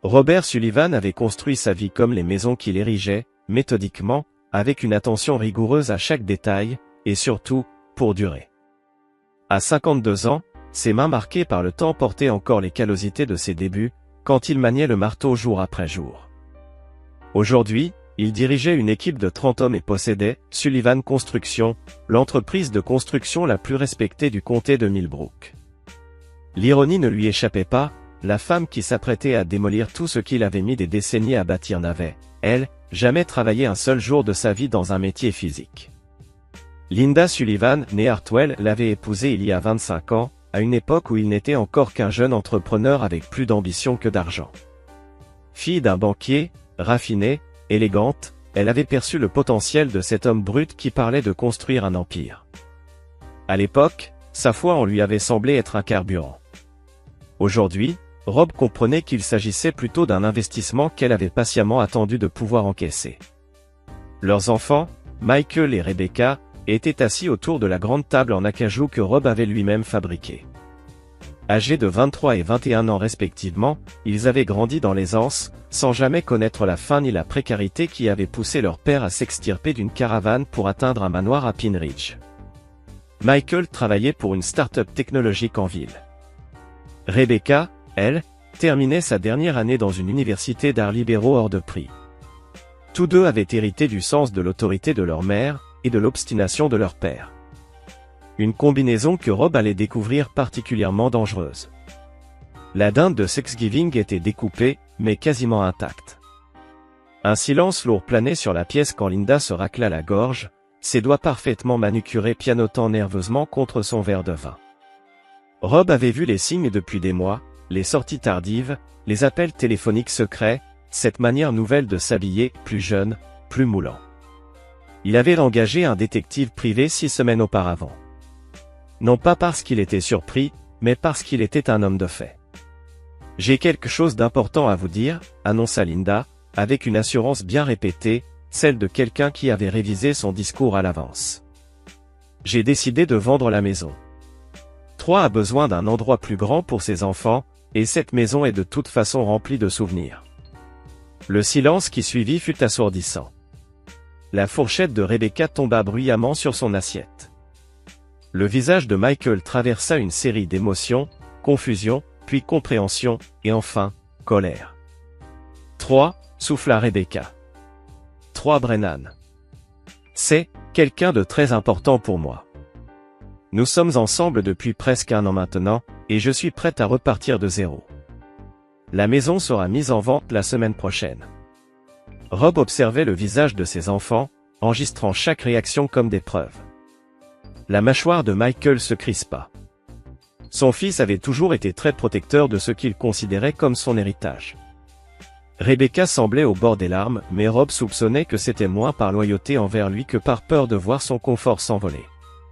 Robert Sullivan avait construit sa vie comme les maisons qu'il érigeait, méthodiquement, avec une attention rigoureuse à chaque détail, et surtout, pour durer. À 52 ans, ses mains marquées par le temps portaient encore les callosités de ses débuts, quand il maniait le marteau jour après jour. Aujourd'hui, il dirigeait une équipe de 30 hommes et possédait Sullivan Construction, l'entreprise de construction la plus respectée du comté de Millbrook. L'ironie ne lui échappait pas, la femme qui s'apprêtait à démolir tout ce qu'il avait mis des décennies à bâtir n'avait, elle, jamais travaillé un seul jour de sa vie dans un métier physique. Linda Sullivan, née Hartwell, l'avait épousé il y a 25 ans, à une époque où il n'était encore qu'un jeune entrepreneur avec plus d'ambition que d'argent. Fille d'un banquier, raffinée, élégante, elle avait perçu le potentiel de cet homme brut qui parlait de construire un empire. À l'époque, sa foi en lui avait semblé être un carburant. Aujourd'hui, Rob comprenait qu'il s'agissait plutôt d'un investissement qu'elle avait patiemment attendu de pouvoir encaisser. Leurs enfants, Michael et Rebecca, étaient assis autour de la grande table en acajou que Rob avait lui-même fabriquée. Âgés de 23 et 21 ans respectivement, ils avaient grandi dans l'aisance, sans jamais connaître la faim ni la précarité qui avait poussé leur père à s'extirper d'une caravane pour atteindre un manoir à Pine Ridge. Michael travaillait pour une start-up technologique en ville. Rebecca, elle, terminait sa dernière année dans une université d'arts libéraux hors de prix. Tous deux avaient hérité du sens de l'autorité de leur mère, et de l'obstination de leur père. Une combinaison que Rob allait découvrir particulièrement dangereuse. La dinde de Thanksgiving était découpée, mais quasiment intacte. Un silence lourd planait sur la pièce quand Linda se racla la gorge, ses doigts parfaitement manucurés pianotant nerveusement contre son verre de vin. Rob avait vu les signes depuis des mois, les sorties tardives, les appels téléphoniques secrets, cette manière nouvelle de s'habiller, plus jeune, plus moulant. Il avait engagé un détective privé 6 semaines auparavant. Non pas parce qu'il était surpris, mais parce qu'il était un homme de fait. « J'ai quelque chose d'important à vous dire », annonça Linda, avec une assurance bien répétée, celle de quelqu'un qui avait révisé son discours à l'avance. « J'ai décidé de vendre la maison. Troy a besoin d'un endroit plus grand pour ses enfants, et cette maison est de toute façon remplie de souvenirs. » Le silence qui suivit fut assourdissant. La fourchette de Rebecca tomba bruyamment sur son assiette. Le visage de Michael traversa une série d'émotions, confusion, puis compréhension, et enfin, colère. « Troy, » souffla Rebecca. « Troy Brennan. C'est quelqu'un de très important pour moi. Nous sommes ensemble depuis presque 1 an maintenant, et je suis prête à repartir de zéro. La maison sera mise en vente la semaine prochaine. » Rob observait le visage de ses enfants, enregistrant chaque réaction comme des preuves. La mâchoire de Michael se crispa. Son fils avait toujours été très protecteur de ce qu'il considérait comme son héritage. Rebecca semblait au bord des larmes, mais Rob soupçonnait que c'était moins par loyauté envers lui que par peur de voir son confort s'envoler.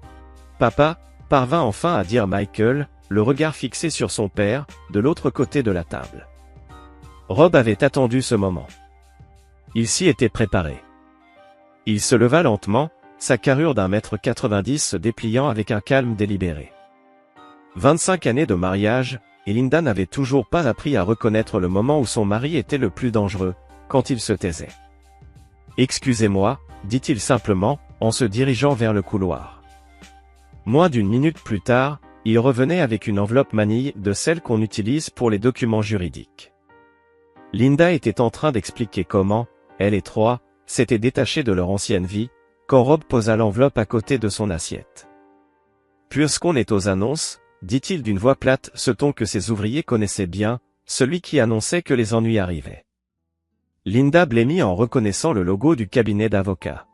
« Papa », parvint enfin à dire Michael, le regard fixé sur son père, de l'autre côté de la table. Rob avait attendu ce moment. Il s'y était préparé. Il se leva lentement, sa carrure d'1,90 m se dépliant avec un calme délibéré. 25 années de mariage, et Linda n'avait toujours pas appris à reconnaître le moment où son mari était le plus dangereux, quand il se taisait. « Excusez-moi », dit-il simplement, en se dirigeant vers le couloir. Moins d'1 minute plus tard, il revenait avec une enveloppe manille de celle qu'on utilise pour les documents juridiques. Linda était en train d'expliquer comment, elle et Troy, s'étaient détachés de leur ancienne vie, quand Rob posa l'enveloppe à côté de son assiette. « Puisqu'on est aux annonces, » dit-il d'une voix plate, ce ton que ses ouvriers connaissaient bien, celui qui annonçait que les ennuis arrivaient. Linda blêmit en reconnaissant le logo du cabinet d'avocat.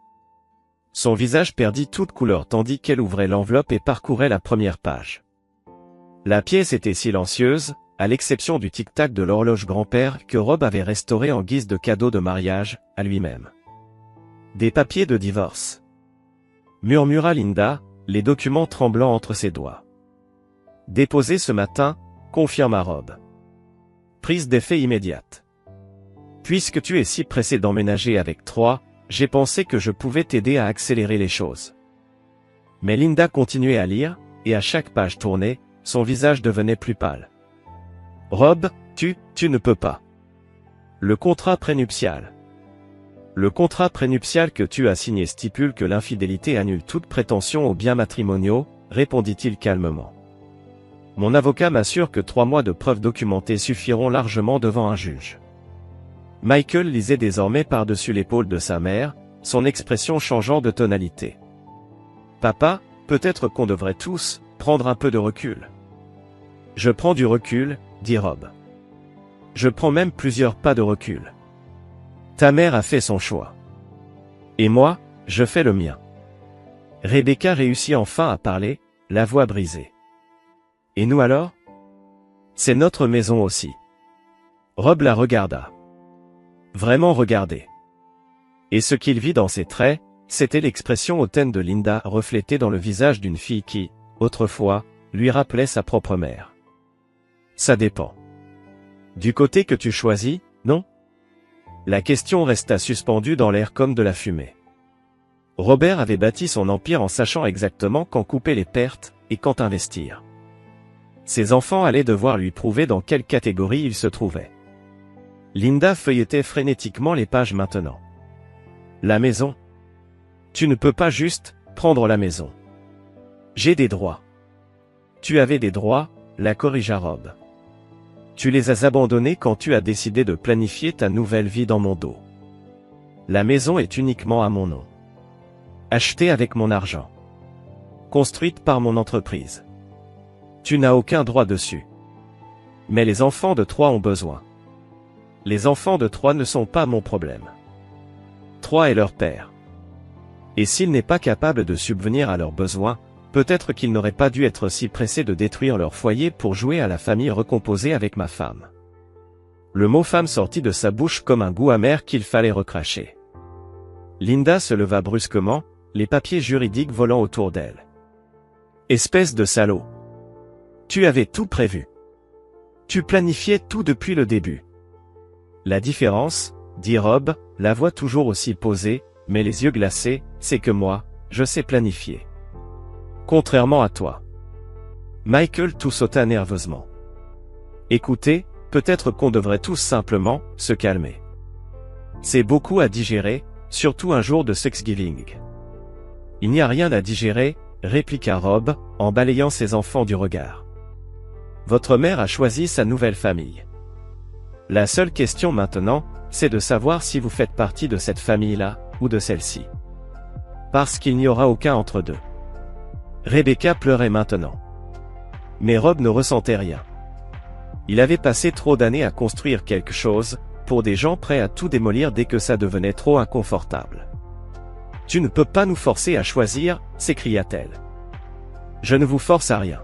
Son visage perdit toute couleur tandis qu'elle ouvrait l'enveloppe et parcourait la première page. La pièce était silencieuse, à l'exception du tic-tac de l'horloge grand-père que Rob avait restauré en guise de cadeau de mariage, à lui-même. « Des papiers de divorce », murmura Linda, les documents tremblant entre ses doigts. « Déposés ce matin », confirma Rob. « Prise d'effet immédiate. Puisque tu es si pressé d'emménager avec Troy, j'ai pensé que je pouvais t'aider à accélérer les choses. » Mais Linda continuait à lire, et à chaque page tournée, son visage devenait plus pâle. « Rob, tu ne peux pas. Le contrat prénuptial. Le contrat prénuptial que tu as signé stipule que l'infidélité annule toute prétention aux biens matrimoniaux, répondit-il calmement. Mon avocat m'assure que 3 mois de preuves documentées suffiront largement devant un juge. Michael lisait désormais par-dessus l'épaule de sa mère, son expression changeant de tonalité. Papa, peut-être qu'on devrait tous prendre un peu de recul. Je prends du recul, dit Rob. Je prends même plusieurs pas de recul. Ta mère a fait son choix. Et moi, je fais le mien. Rebecca réussit enfin à parler, la voix brisée. Et nous alors? C'est notre maison aussi. Rob la regarda. Vraiment regardé. Et ce qu'il vit dans ses traits, c'était l'expression hautaine de Linda reflétée dans le visage d'une fille qui, autrefois, lui rappelait sa propre mère. Ça dépend. Du côté que tu choisis, non? La question resta suspendue dans l'air comme de la fumée. Robert avait bâti son empire en sachant exactement quand couper les pertes et quand investir. Ses enfants allaient devoir lui prouver dans quelle catégorie il se trouvait. Linda feuilletait frénétiquement les pages maintenant. La maison. Tu ne peux pas juste prendre la maison. J'ai des droits. Tu avais des droits, la corrigea Rob. Tu les as abandonnés quand tu as décidé de planifier ta nouvelle vie dans mon dos. La maison est uniquement à mon nom. Achetée avec mon argent. Construite par mon entreprise. Tu n'as aucun droit dessus. Mais les enfants de Troie ont besoin. Les enfants de Troie ne sont pas mon problème. Troie est leur père. Et s'il n'est pas capable de subvenir à leurs besoins, peut-être qu'il n'aurait pas dû être si pressé de détruire leur foyer pour jouer à la famille recomposée avec ma femme. Le mot femme sortit de sa bouche comme un goût amer qu'il fallait recracher. Linda se leva brusquement, les papiers juridiques volant autour d'elle. Espèce de salaud. Tu avais tout prévu. Tu planifiais tout depuis le début. La différence, dit Rob, la voix toujours aussi posée, mais les yeux glacés, c'est que moi, je sais planifier. Contrairement à toi. Michael toussauta nerveusement. Écoutez, peut-être qu'on devrait tous simplement se calmer. C'est beaucoup à digérer, surtout un jour de Thanksgiving. Il n'y a rien à digérer, répliqua Rob, en balayant ses enfants du regard. Votre mère a choisi sa nouvelle famille. La seule question maintenant, c'est de savoir si vous faites partie de cette famille-là, ou de celle-ci. Parce qu'il n'y aura aucun entre deux. Rebecca pleurait maintenant. Mais Rob ne ressentait rien. Il avait passé trop d'années à construire quelque chose, pour des gens prêts à tout démolir dès que ça devenait trop inconfortable. Tu ne peux pas nous forcer à choisir, s'écria-t-elle. Je ne vous force à rien.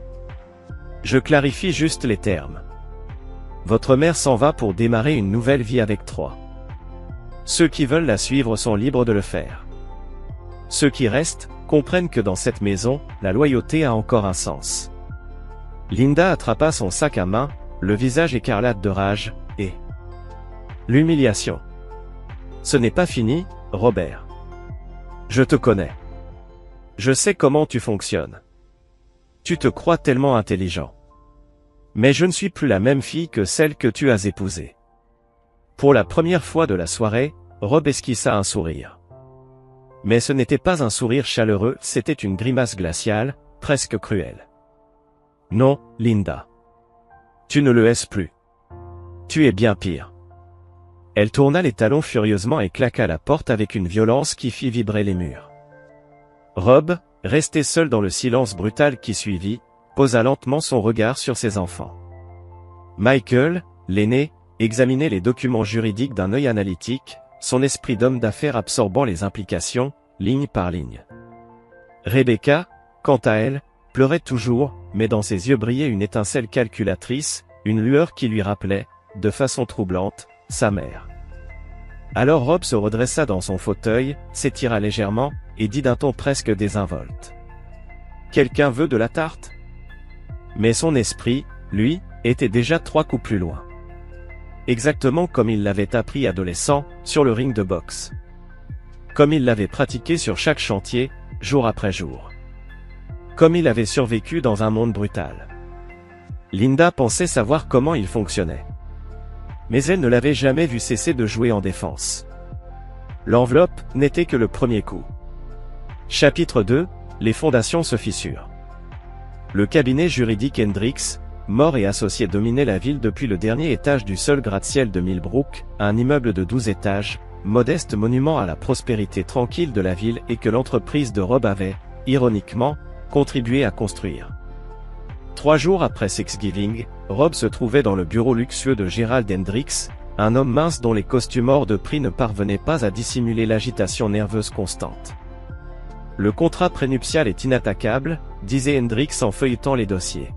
Je clarifie juste les termes. Votre mère s'en va pour démarrer une nouvelle vie avec Troie. Ceux qui veulent la suivre sont libres de le faire. Ceux qui restent, comprennent que dans cette maison, la loyauté a encore un sens. Linda attrapa son sac à main, le visage écarlate de rage, et... l'humiliation. Ce n'est pas fini, Robert. Je te connais. Je sais comment tu fonctionnes. Tu te crois tellement intelligent. Mais je ne suis plus la même fille que celle que tu as épousée. Pour la première fois de la soirée, Rob esquissa un sourire. Mais ce n'était pas un sourire chaleureux, c'était une grimace glaciale, presque cruelle. Non, Linda. Tu ne le es plus. Tu es bien pire. Elle tourna les talons furieusement et claqua la porte avec une violence qui fit vibrer les murs. Rob, resté seul dans le silence brutal qui suivit, posa lentement son regard sur ses enfants. Michael, l'aîné, examinait les documents juridiques d'un œil analytique, son esprit d'homme d'affaires absorbant les implications, ligne par ligne. Rebecca, quant à elle, pleurait toujours, mais dans ses yeux brillait une étincelle calculatrice, une lueur qui lui rappelait, de façon troublante, sa mère. Alors Rob se redressa dans son fauteuil, s'étira légèrement, et dit d'un ton presque désinvolte. « Quelqu'un veut de la tarte ?» Mais son esprit, lui, était déjà 3 coups plus loin. Exactement comme il l'avait appris adolescent, sur le ring de boxe. Comme il l'avait pratiqué sur chaque chantier, jour après jour. Comme il avait survécu dans un monde brutal. Linda pensait savoir comment il fonctionnait. Mais elle ne l'avait jamais vu cesser de jouer en défense. L'enveloppe n'était que le premier coup. Chapitre 2, les fondations se fissurent. Le cabinet juridique Hendricks, mort et associé dominait la ville depuis le dernier étage du seul gratte-ciel de Millbrook, un immeuble de 12 étages, modeste monument à la prospérité tranquille de la ville et que l'entreprise de Rob avait, ironiquement, contribué à construire. 3 jours après Thanksgiving, Rob se trouvait dans le bureau luxueux de Gerald Hendricks, un homme mince dont les costumes hors de prix ne parvenaient pas à dissimuler l'agitation nerveuse constante. Le contrat prénuptial est inattaquable, disait Hendricks en feuilletant les dossiers.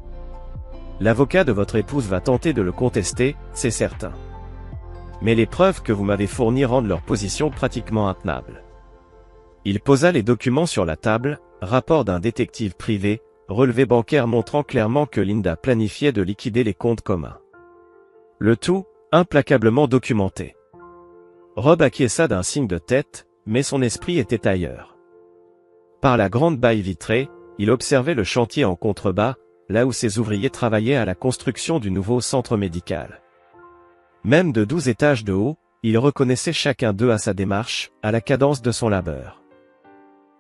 L'avocat de votre épouse va tenter de le contester, c'est certain. Mais les preuves que vous m'avez fournies rendent leur position pratiquement intenable. Il posa les documents sur la table, rapport d'un détective privé, relevé bancaire montrant clairement que Linda planifiait de liquider les comptes communs. Le tout, implacablement documenté. Rob acquiesça d'un signe de tête, mais son esprit était ailleurs. Par la grande baille vitrée, il observait le chantier en contrebas, là où ses ouvriers travaillaient à la construction du nouveau centre médical. Même de 12 étages de haut, il reconnaissait chacun d'eux à sa démarche, à la cadence de son labeur.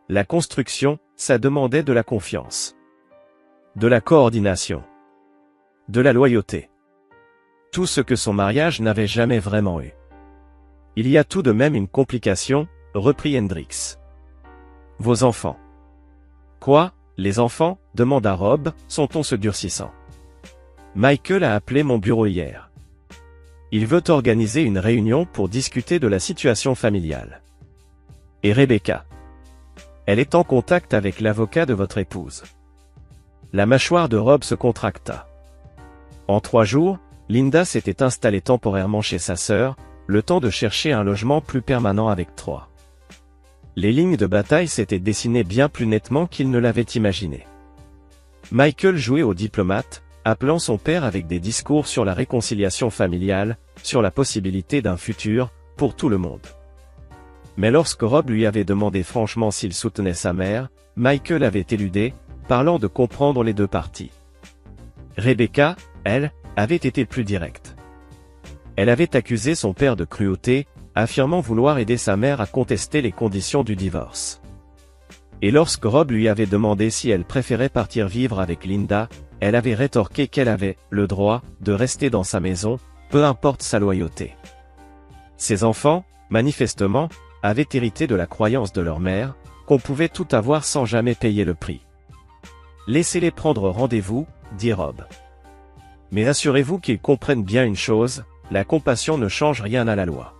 La construction, ça demandait de la confiance. De la coordination. De la loyauté. Tout ce que son mariage n'avait jamais vraiment eu. Il y a tout de même une complication, reprit Hendricks. Vos enfants. Quoi, les enfants, demanda Rob, son ton se durcissant. Michael a appelé mon bureau hier. Il veut organiser une réunion pour discuter de la situation familiale. Et Rebecca. Elle est en contact avec l'avocat de votre épouse. La mâchoire de Rob se contracta. En 3 jours, Linda s'était installée temporairement chez sa sœur, le temps de chercher un logement plus permanent avec 3. Les lignes de bataille s'étaient dessinées bien plus nettement qu'il ne l'avait imaginé. Michael jouait au diplomate, appelant son père avec des discours sur la réconciliation familiale, sur la possibilité d'un futur, pour tout le monde. Mais lorsque Rob lui avait demandé franchement s'il soutenait sa mère, Michael avait éludé, parlant de comprendre les deux parties. Rebecca, elle, avait été plus directe. Elle avait accusé son père de cruauté, affirmant vouloir aider sa mère à contester les conditions du divorce. Et lorsque Rob lui avait demandé si elle préférait partir vivre avec Linda, elle avait rétorqué qu'elle avait le droit de rester dans sa maison, peu importe sa loyauté. Ses enfants, manifestement, avaient hérité de la croyance de leur mère, qu'on pouvait tout avoir sans jamais payer le prix. Laissez-les prendre rendez-vous, dit Rob. Mais assurez-vous qu'ils comprennent bien une chose, la compassion ne change rien à la loi.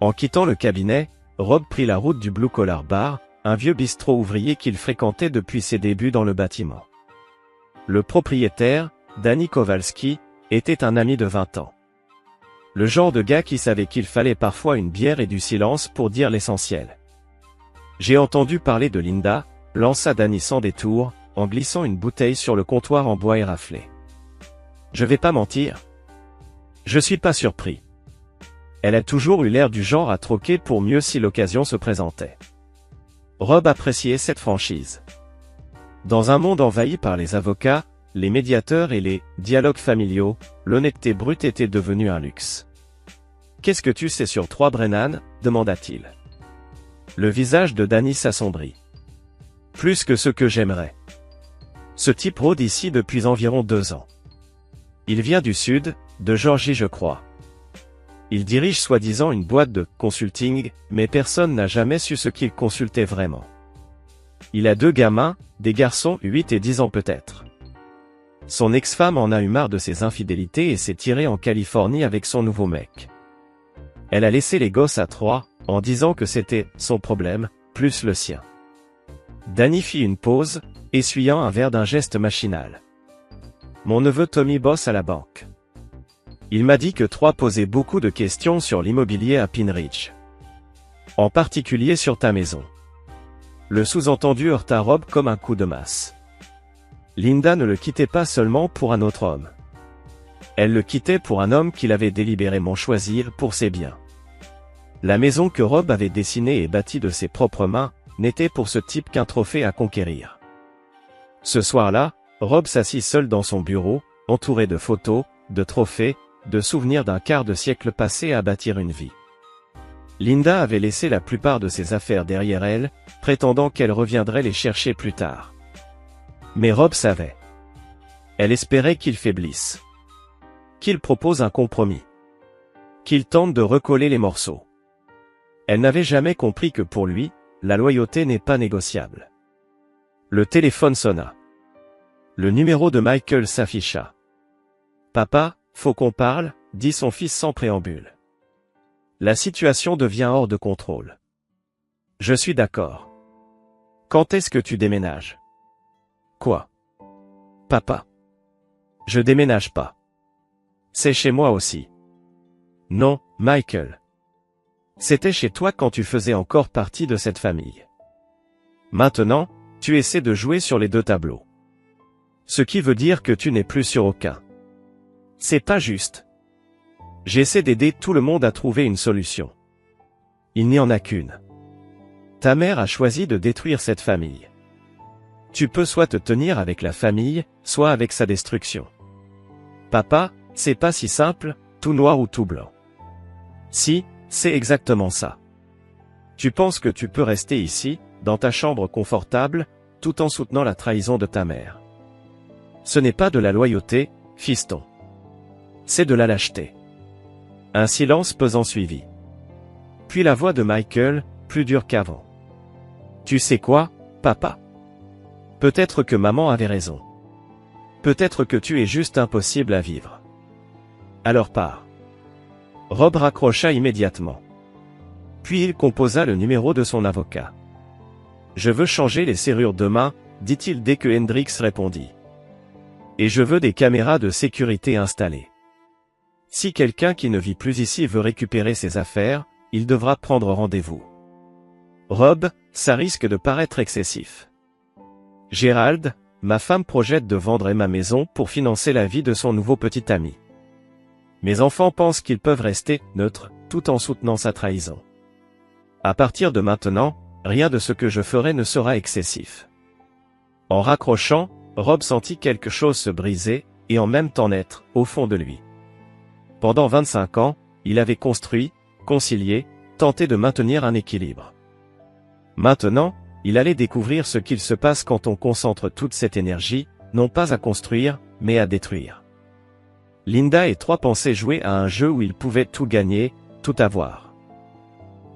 En quittant le cabinet, Rob prit la route du Blue Collar Bar, un vieux bistrot ouvrier qu'il fréquentait depuis ses débuts dans le bâtiment. Le propriétaire, Danny Kowalski, était un ami de 20 ans. Le genre de gars qui savait qu'il fallait parfois une bière et du silence pour dire l'essentiel. J'ai entendu parler de Linda, lança Danny sans détour, en glissant une bouteille sur le comptoir en bois éraflé. Je vais pas mentir. Je suis pas surpris. Elle a toujours eu l'air du genre à troquer pour mieux si l'occasion se présentait. Rob appréciait cette franchise. Dans un monde envahi par les avocats, les médiateurs et les dialogues familiaux, l'honnêteté brute était devenue un luxe. « Qu'est-ce que tu sais sur 3 Brennan ?» demanda-t-il. Le visage de Danny s'assombrit. « Plus que ce que j'aimerais. Ce type rôde ici depuis environ 2 ans. Il vient du sud, de Georgie je crois. Il dirige soi-disant une boîte de consulting, mais personne n'a jamais su ce qu'il consultait vraiment. Il a 2 gamins, des garçons 8 et 10 ans peut-être. Son ex-femme en a eu marre de ses infidélités et s'est tirée en Californie avec son nouveau mec. Elle a laissé les gosses à 3, en disant que c'était son problème, plus le sien. Danny fit une pause, essuyant un verre d'un geste machinal. Mon neveu Tommy bosse à la banque. Il m'a dit que 3 posait beaucoup de questions sur l'immobilier à Pine Ridge. En particulier sur ta maison. Le sous-entendu heurta Rob comme un coup de masse. Linda ne le quittait pas seulement pour un autre homme. Elle le quittait pour un homme qu'il avait délibérément choisi pour ses biens. La maison que Rob avait dessinée et bâtie de ses propres mains, n'était pour ce type qu'un trophée à conquérir. Ce soir-là, Rob s'assit seul dans son bureau, entouré de photos, de trophées, de souvenirs d'un quart de siècle passé à bâtir une vie. Linda avait laissé la plupart de ses affaires derrière elle, prétendant qu'elle reviendrait les chercher plus tard. Mais Rob savait. Elle espérait qu'il faiblisse. Qu'il propose un compromis. Qu'il tente de recoller les morceaux. Elle n'avait jamais compris que pour lui, la loyauté n'est pas négociable. Le téléphone sonna. Le numéro de Michael s'afficha. « Papa, faut qu'on parle », dit son fils sans préambule. La situation devient hors de contrôle. « Je suis d'accord. Quand est-ce que tu déménages ? » « Quoi ? Papa. Je déménage pas. C'est chez moi aussi. » « Non, Michael. C'était chez toi quand tu faisais encore partie de cette famille. Maintenant, tu essaies de jouer sur les deux tableaux. Ce qui veut dire que tu n'es plus sur aucun. C'est pas juste. J'essaie d'aider tout le monde à trouver une solution. Il n'y en a qu'une. Ta mère a choisi de détruire cette famille. Tu peux soit te tenir avec la famille, soit avec sa destruction. Papa, c'est pas si simple, tout noir ou tout blanc. Si, c'est exactement ça. Tu penses que tu peux rester ici, dans ta chambre confortable, tout en soutenant la trahison de ta mère. Ce n'est pas de la loyauté, fiston. C'est de la lâcheté. Un silence pesant suivit. Puis la voix de Michael, plus dure qu'avant. Tu sais quoi, papa ? Peut-être que maman avait raison. Peut-être que tu es juste impossible à vivre. Alors pars. Rob raccrocha immédiatement. Puis il composa le numéro de son avocat. « Je veux changer les serrures demain », dit-il dès que Hendrix répondit. « Et je veux des caméras de sécurité installées. Si quelqu'un qui ne vit plus ici veut récupérer ses affaires, il devra prendre rendez-vous. » Rob, ça risque de paraître excessif. Gérald, ma femme projette de vendre ma maison pour financer la vie de son nouveau petit ami. Mes enfants pensent qu'ils peuvent rester neutres, tout en soutenant sa trahison. À partir de maintenant, rien de ce que je ferai ne sera excessif. En raccrochant, Rob sentit quelque chose se briser, et en même temps naître, au fond de lui. Pendant 25 ans, il avait construit, concilié, tenté de maintenir un équilibre. Maintenant, il allait découvrir ce qu'il se passe quand on concentre toute cette énergie, non pas à construire, mais à détruire. Linda et trois pensaient jouer à un jeu où ils pouvaient tout gagner, tout avoir.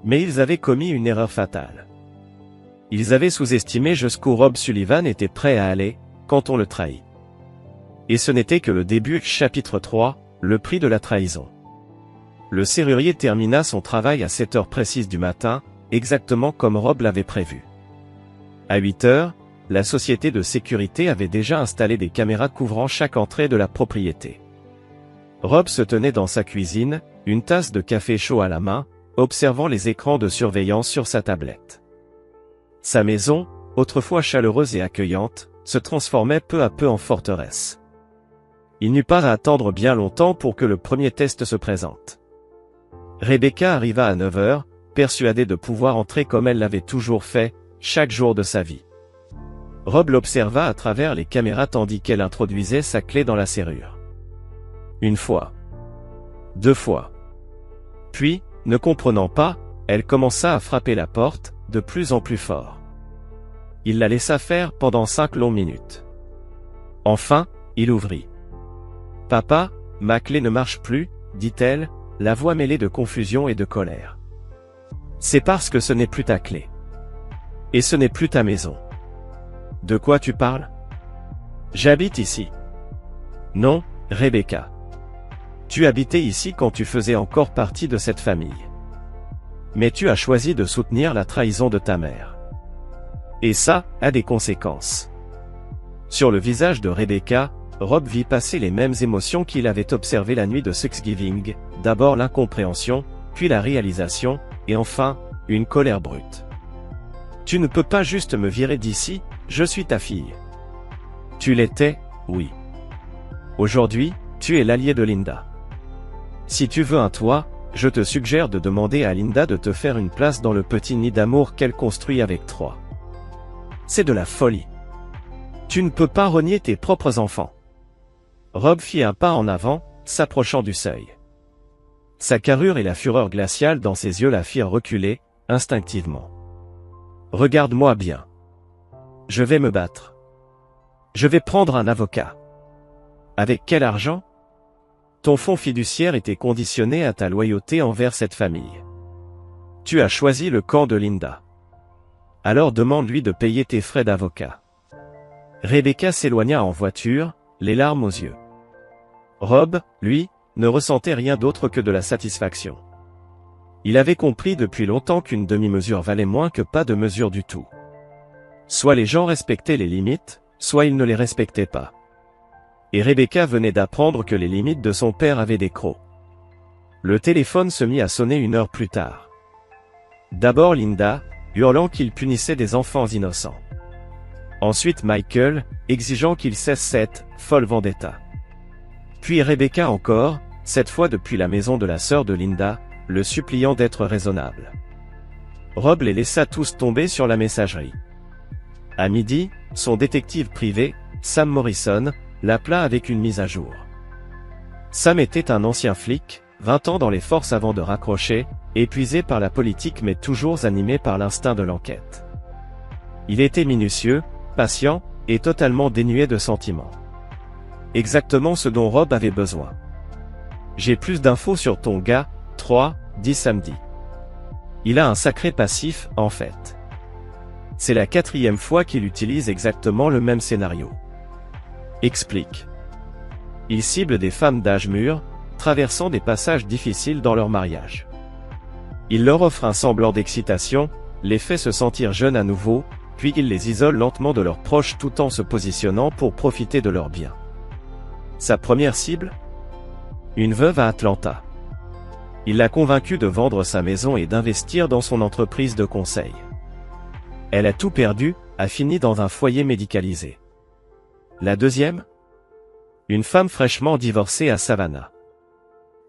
Mais ils avaient commis une erreur fatale. Ils avaient sous-estimé jusqu'où Rob Sullivan était prêt à aller, quand on le trahit. Et ce n'était que le début. Chapitre 3, le prix de la trahison. Le serrurier termina son travail à 7 heures précises du matin, exactement comme Rob l'avait prévu. À 8 heures, la société de sécurité avait déjà installé des caméras couvrant chaque entrée de la propriété. Rob se tenait dans sa cuisine, une tasse de café chaud à la main, observant les écrans de surveillance sur sa tablette. Sa maison, autrefois chaleureuse et accueillante, se transformait peu à peu en forteresse. Il n'eut pas à attendre bien longtemps pour que le premier test se présente. Rebecca arriva à 9 heures, persuadée de pouvoir entrer comme elle l'avait toujours fait, chaque jour de sa vie. Rob l'observa à travers les caméras tandis qu'elle introduisait sa clé dans la serrure. Une fois. 2 fois. Puis, ne comprenant pas, elle commença à frapper la porte, de plus en plus fort. Il la laissa faire pendant 5 longues minutes. Enfin, il ouvrit. « Papa, ma clé ne marche plus, » dit-elle, la voix mêlée de confusion et de colère. « C'est parce que ce n'est plus ta clé. Et ce n'est plus ta maison. » « De quoi tu parles ? » ? « J'habite ici. » »« Non, Rebecca. Tu habitais ici quand tu faisais encore partie de cette famille. Mais tu as choisi de soutenir la trahison de ta mère. Et ça a des conséquences. » Sur le visage de Rebecca, Rob vit passer les mêmes émotions qu'il avait observées la nuit de Thanksgiving, d'abord l'incompréhension, puis la réalisation, et enfin, une colère brute. « Tu ne peux pas juste me virer d'ici, je suis ta fille. » Tu l'étais, oui. Aujourd'hui, tu es l'allié de Linda. Si tu veux un toit, je te suggère de demander à Linda de te faire une place dans le petit nid d'amour qu'elle construit avec toi. C'est de la folie. Tu ne peux pas renier tes propres enfants. Rob fit un pas en avant, s'approchant du seuil. Sa carrure et la fureur glaciale dans ses yeux la firent reculer, instinctivement. « Regarde-moi bien. Je vais me battre. Je vais prendre un avocat. » Avec quel argent? Ton fonds fiduciaire était conditionné à ta loyauté envers cette famille. Tu as choisi le camp de Linda. Alors demande-lui de payer tes frais d'avocat. Rebecca s'éloigna en voiture, les larmes aux yeux. Rob, lui, ne ressentait rien d'autre que de la satisfaction. Il avait compris depuis longtemps qu'une demi-mesure valait moins que pas de mesure du tout. Soit les gens respectaient les limites, soit ils ne les respectaient pas. Et Rebecca venait d'apprendre que les limites de son père avaient des crocs. Le téléphone se mit à sonner 1 heure plus tard. D'abord Linda, hurlant qu'il punissait des enfants innocents. Ensuite Michael, exigeant qu'il cesse cette folle vendetta. Puis Rebecca encore, cette fois depuis la maison de la sœur de Linda, le suppliant d'être raisonnable. Rob les laissa tous tomber sur la messagerie. À midi, son détective privé, Sam Morrison, l'appela avec une mise à jour. Sam était un ancien flic, 20 ans dans les forces avant de raccrocher, épuisé par la politique mais toujours animé par l'instinct de l'enquête. Il était minutieux, patient, et totalement dénué de sentiments. Exactement ce dont Rob avait besoin. J'ai plus d'infos sur ton gars, 3, dit samedi. Il a un sacré passif, en fait. C'est la 4e fois qu'il utilise exactement le même scénario. Explique. Il cible des femmes d'âge mûr, traversant des passages difficiles dans leur mariage. Il leur offre un semblant d'excitation, les fait se sentir jeunes à nouveau, puis il les isole lentement de leurs proches tout en se positionnant pour profiter de leurs biens. Sa première cible? Une veuve à Atlanta. Il l'a convaincue de vendre sa maison et d'investir dans son entreprise de conseil. Elle a tout perdu, a fini dans un foyer médicalisé. La deuxième? Une femme fraîchement divorcée à Savannah.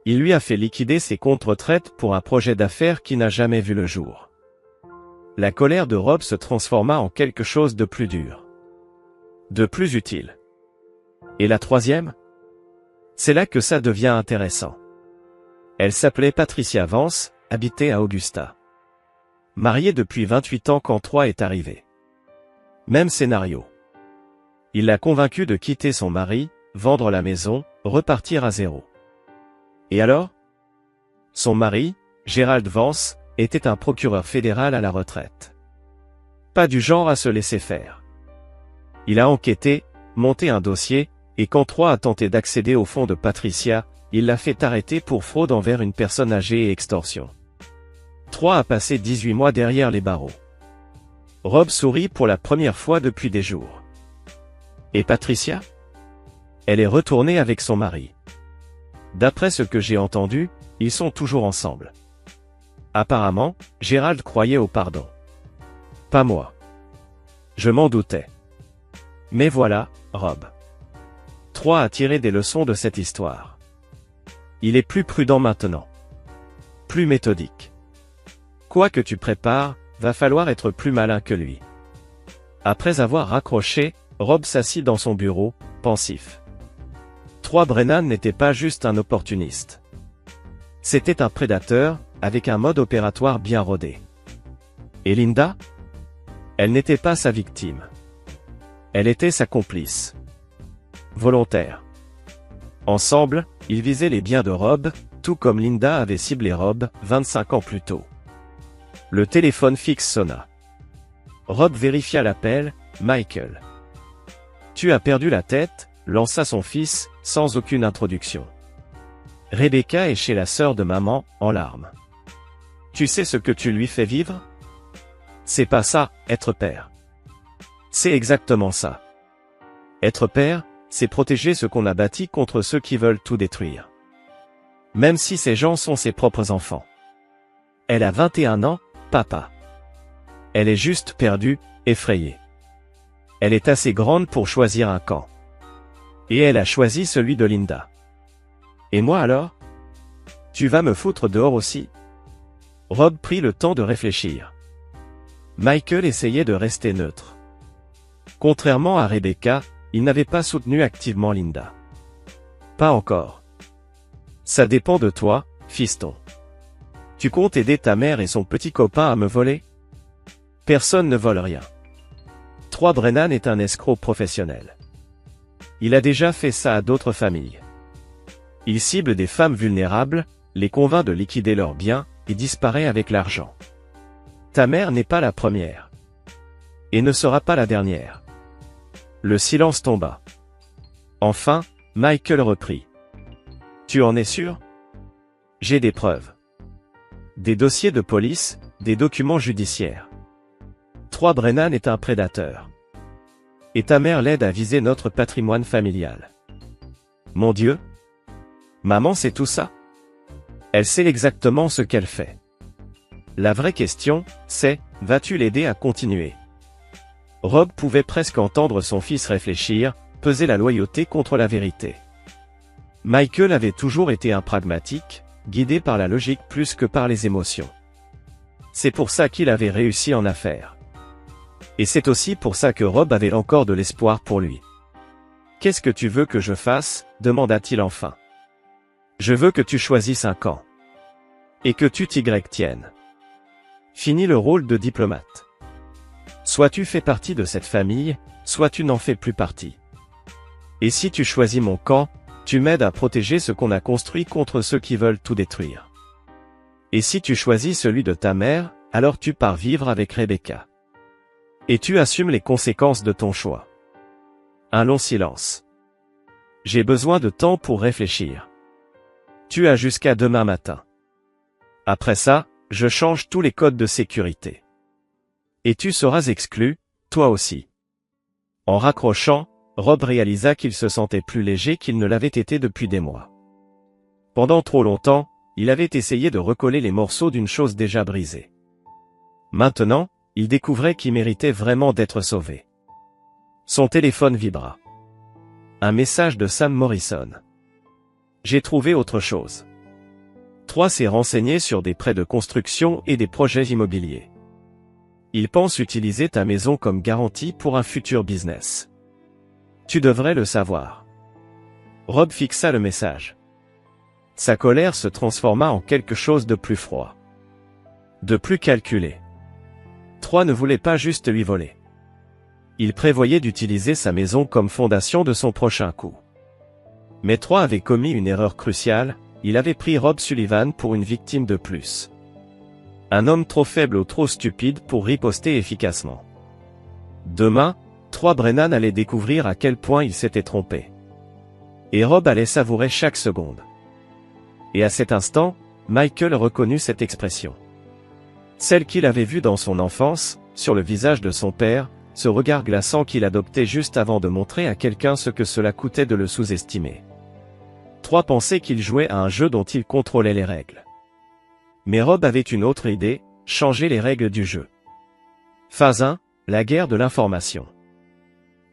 Il lui a fait liquider ses comptes retraite pour un projet d'affaires qui n'a jamais vu le jour. La colère de Rob se transforma en quelque chose de plus dur. De plus utile. Et la troisième? C'est là que ça devient intéressant. Elle s'appelait Patricia Vance, habitait à Augusta. Mariée depuis 28 ans quand 3 est arrivé. Même scénario. Il l'a convaincue de quitter son mari, vendre la maison, repartir à zéro. Et alors? Son mari, Gerald Vance, était un procureur fédéral à la retraite. Pas du genre à se laisser faire. Il a enquêté, monté un dossier, et quand 3 a tenté d'accéder au fonds de Patricia, il l'a fait arrêter pour fraude envers une personne âgée et extorsion. 3 a passé 18 mois derrière les barreaux. Rob sourit pour la première fois depuis des jours. Et Patricia? Elle est retournée avec son mari. D'après ce que j'ai entendu, ils sont toujours ensemble. Apparemment, Gerald croyait au pardon. Pas moi. Je m'en doutais. Mais voilà, Rob. 3 a tiré des leçons de cette histoire. Il est plus prudent maintenant. Plus méthodique. Quoi que tu prépares, va falloir être plus malin que lui. Après avoir raccroché, Rob s'assit dans son bureau, pensif. 3 Brennan n'était pas juste un opportuniste. C'était un prédateur, avec un mode opératoire bien rodé. Et Linda? Elle n'était pas sa victime. Elle était sa complice. Volontaire. Ensemble, ils visaient les biens de Rob, tout comme Linda avait ciblé Rob, 25 ans plus tôt. Le téléphone fixe sonna. Rob vérifia l'appel, Michael. Tu as perdu la tête, lança son fils, sans aucune introduction. Rebecca est chez la sœur de maman, en larmes. Tu sais ce que tu lui fais vivre? C'est pas ça, être père. C'est exactement ça. Être père, c'est protéger ce qu'on a bâti contre ceux qui veulent tout détruire. Même si ces gens sont ses propres enfants. Elle a 21 ans, papa. Elle est juste perdue, effrayée. Elle est assez grande pour choisir un camp. Et elle a choisi celui de Linda. Et moi alors? Tu vas me foutre dehors aussi? Rob prit le temps de réfléchir. Michael essayait de rester neutre. Contrairement à Rebecca, il n'avait pas soutenu activement Linda. Pas encore. Ça dépend de toi, fiston. Tu comptes aider ta mère et son petit copain à me voler? Personne ne vole rien. 3. Brennan est un escroc professionnel. Il a déjà fait ça à d'autres familles. Il cible des femmes vulnérables, les convainc de liquider leurs biens, et disparaît avec l'argent. Ta mère n'est pas la première. Et ne sera pas la dernière. Le silence tomba. Enfin, Michael reprit. Tu en es sûr? J'ai des preuves. Des dossiers de police, des documents judiciaires. 3. Brennan est un prédateur. Et ta mère l'aide à viser notre patrimoine familial. Mon Dieu! Maman sait tout ça? Elle sait exactement ce qu'elle fait. La vraie question, c'est, vas-tu l'aider à continuer? Rob pouvait presque entendre son fils réfléchir, peser la loyauté contre la vérité. Michael avait toujours été un pragmatique, guidé par la logique plus que par les émotions. C'est pour ça qu'il avait réussi en affaires. Et c'est aussi pour ça que Rob avait encore de l'espoir pour lui. « Qu'est-ce que tu veux que je fasse ?» demanda-t-il enfin. « Je veux que tu choisisses un camp. Et que tu t'y tiennes. Finis le rôle de diplomate. Soit tu fais partie de cette famille, soit tu n'en fais plus partie. Et si tu choisis mon camp, tu m'aides à protéger ce qu'on a construit contre ceux qui veulent tout détruire. Et si tu choisis celui de ta mère, alors tu pars vivre avec Rebecca. Et tu assumes les conséquences de ton choix. » Un long silence. « J'ai besoin de temps pour réfléchir. Tu as jusqu'à demain matin. Après ça, je change tous les codes de sécurité. Et tu seras exclu, toi aussi. » En raccrochant, Rob réalisa qu'il se sentait plus léger qu'il ne l'avait été depuis des mois. Pendant trop longtemps, il avait essayé de recoller les morceaux d'une chose déjà brisée. Maintenant, il découvrait qu'il méritait vraiment d'être sauvé. Son téléphone vibra. Un message de Sam Morrison. « J'ai trouvé autre chose. » 3. S'est renseigné sur des prêts de construction et des projets immobiliers. Il pense utiliser ta maison comme garantie pour un futur business. Tu devrais le savoir. Rob fixa le message. Sa colère se transforma en quelque chose de plus froid. De plus calculé. 3. Ne voulait pas juste lui voler. Il prévoyait d'utiliser sa maison comme fondation de son prochain coup. Mais 3 avait commis une erreur cruciale, il avait pris Rob Sullivan pour une victime de plus. Un homme trop faible ou trop stupide pour riposter efficacement. Demain, 3. Brennan allait découvrir à quel point il s'était trompé. Et Rob allait savourer chaque seconde. Et à cet instant, Michael reconnut cette expression. Celle qu'il avait vue dans son enfance, sur le visage de son père, ce regard glaçant qu'il adoptait juste avant de montrer à quelqu'un ce que cela coûtait de le sous-estimer. 3. Pensait qu'il jouait à un jeu dont il contrôlait les règles. Mais Rob avait une autre idée, changer les règles du jeu. Phase 1, la guerre de l'information.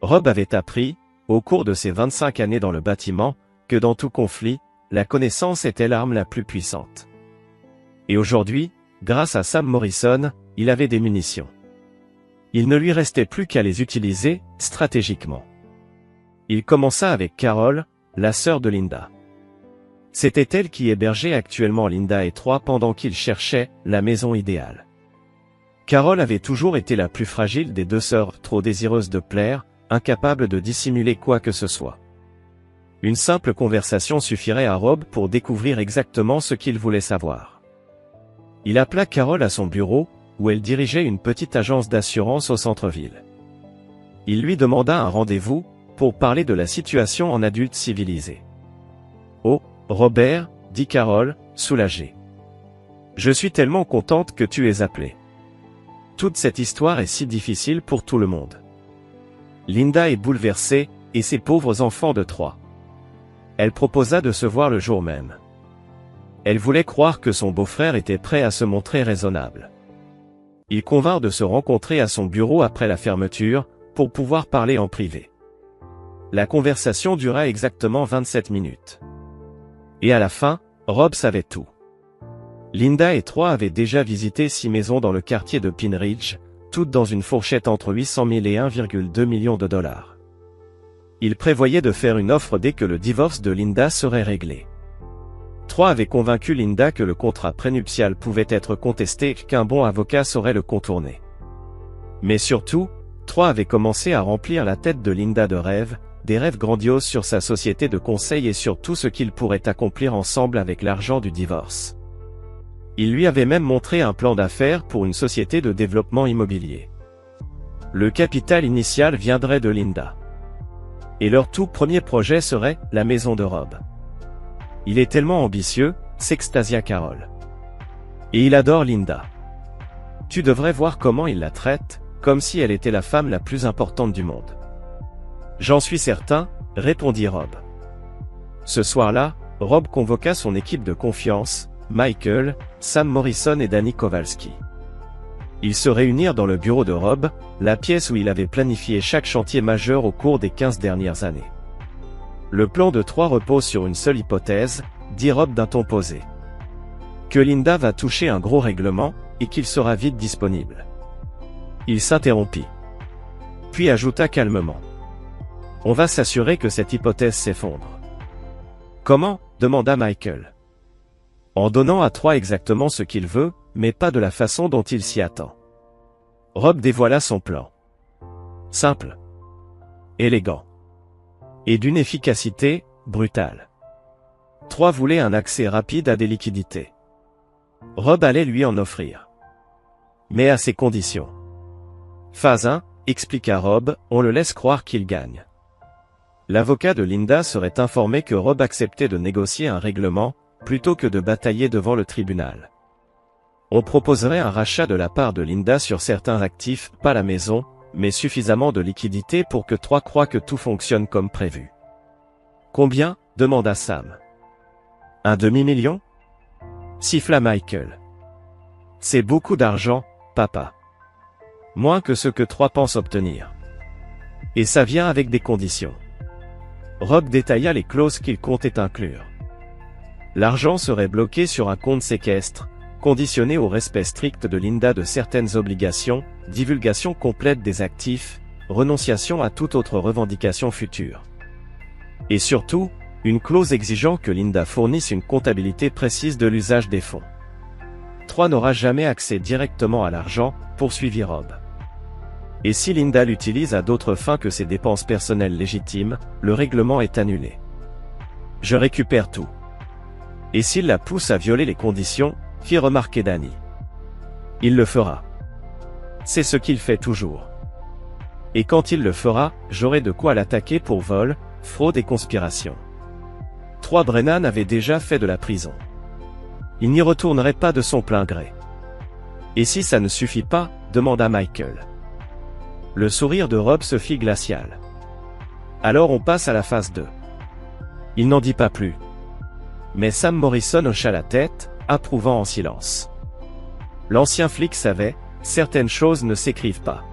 Rob avait appris, au cours de ses 25 années dans le bâtiment, que dans tout conflit, la connaissance était l'arme la plus puissante. Et aujourd'hui, grâce à Sam Morrison, il avait des munitions. Il ne lui restait plus qu'à les utiliser, stratégiquement. Il commença avec Carol, la sœur de Linda. C'était elle qui hébergeait actuellement Linda et 3 pendant qu'ils cherchaient la maison idéale. Carol avait toujours été la plus fragile des deux sœurs, trop désireuse de plaire, incapable de dissimuler quoi que ce soit. Une simple conversation suffirait à Rob pour découvrir exactement ce qu'il voulait savoir. Il appela Carol à son bureau, où elle dirigeait une petite agence d'assurance au centre-ville. Il lui demanda un rendez-vous, pour parler de la situation en adulte civilisé. « Oh, Robert, dit Carol, soulagée. Je suis tellement contente que tu aies appelé. Toute cette histoire est si difficile pour tout le monde. Linda est bouleversée, et ses pauvres enfants de 3. Elle proposa de se voir le jour même. Elle voulait croire que son beau-frère était prêt à se montrer raisonnable. Ils convinrent de se rencontrer à son bureau après la fermeture, pour pouvoir parler en privé. La conversation dura exactement 27 minutes. Et à la fin, Rob savait tout. Linda et 3 avaient déjà visité 6 maisons dans le quartier de Pine Ridge, toutes dans une fourchette entre 800 000 et 1,2 million de dollars. Il prévoyait de faire une offre dès que le divorce de Linda serait réglé. 3 avait convaincu Linda que le contrat prénuptial pouvait être contesté et qu'un bon avocat saurait le contourner. Mais surtout, 3 avait commencé à remplir la tête de Linda de rêves, des rêves grandioses sur sa société de conseil et sur tout ce qu'ils pourraient accomplir ensemble avec l'argent du divorce. Il lui avait même montré un plan d'affaires pour une société de développement immobilier. Le capital initial viendrait de Linda. Et leur tout premier projet serait la maison de Rob. Il est tellement ambitieux, s'extasia Carol. Et il adore Linda. Tu devrais voir comment il la traite, comme si elle était la femme la plus importante du monde. J'en suis certain, répondit Rob. Ce soir-là, Rob convoqua son équipe de confiance, Michael, Sam Morrison et Danny Kowalski. Ils se réunirent dans le bureau de Rob, la pièce où il avait planifié chaque chantier majeur au cours des 15 dernières années. Le plan de 3 repose sur une seule hypothèse, dit Rob d'un ton posé. Que Linda va toucher un gros règlement, et qu'il sera vite disponible. Il s'interrompit. Puis ajouta calmement. On va s'assurer que cette hypothèse s'effondre. Comment ? Demanda Michael. En donnant à 3 exactement ce qu'il veut, mais pas de la façon dont il s'y attend. Rob dévoila son plan. Simple. Élégant. Et d'une efficacité brutale. 3 voulaient un accès rapide à des liquidités. Rob allait lui en offrir. Mais à ses conditions. Phase 1, expliqua Rob, on le laisse croire qu'il gagne. L'avocat de Linda serait informé que Rob acceptait de négocier un règlement, plutôt que de batailler devant le tribunal. On proposerait un rachat de la part de Linda sur certains actifs, pas la maison, mais suffisamment de liquidités pour que 3 croient que tout fonctionne comme prévu. Combien ? Demanda Sam. Un demi-million ? Siffla Michael. C'est beaucoup d'argent, papa. Moins que ce que 3 pensent obtenir. Et ça vient avec des conditions. Rob détailla les clauses qu'il comptait inclure. L'argent serait bloqué sur un compte séquestre, conditionné au respect strict de Linda de certaines obligations, divulgation complète des actifs, renonciation à toute autre revendication future. Et surtout, une clause exigeant que Linda fournisse une comptabilité précise de l'usage des fonds. 3 n'aura jamais accès directement à l'argent, poursuivit Rob. Et si Linda l'utilise à d'autres fins que ses dépenses personnelles légitimes, le règlement est annulé. Je récupère tout. Et s'il la pousse à violer les conditions, fit remarquer Danny. Il le fera. C'est ce qu'il fait toujours. Et quand il le fera, j'aurai de quoi l'attaquer pour vol, fraude et conspiration. 3 Brennan avait déjà fait de la prison. Il n'y retournerait pas de son plein gré. Et si ça ne suffit pas, demanda Michael. Le sourire de Rob se fit glacial. Alors on passe à la phase 2. Il n'en dit pas plus. Mais Sam Morrison hocha la tête, approuvant en silence. L'ancien flic savait, certaines choses ne s'écrivent pas.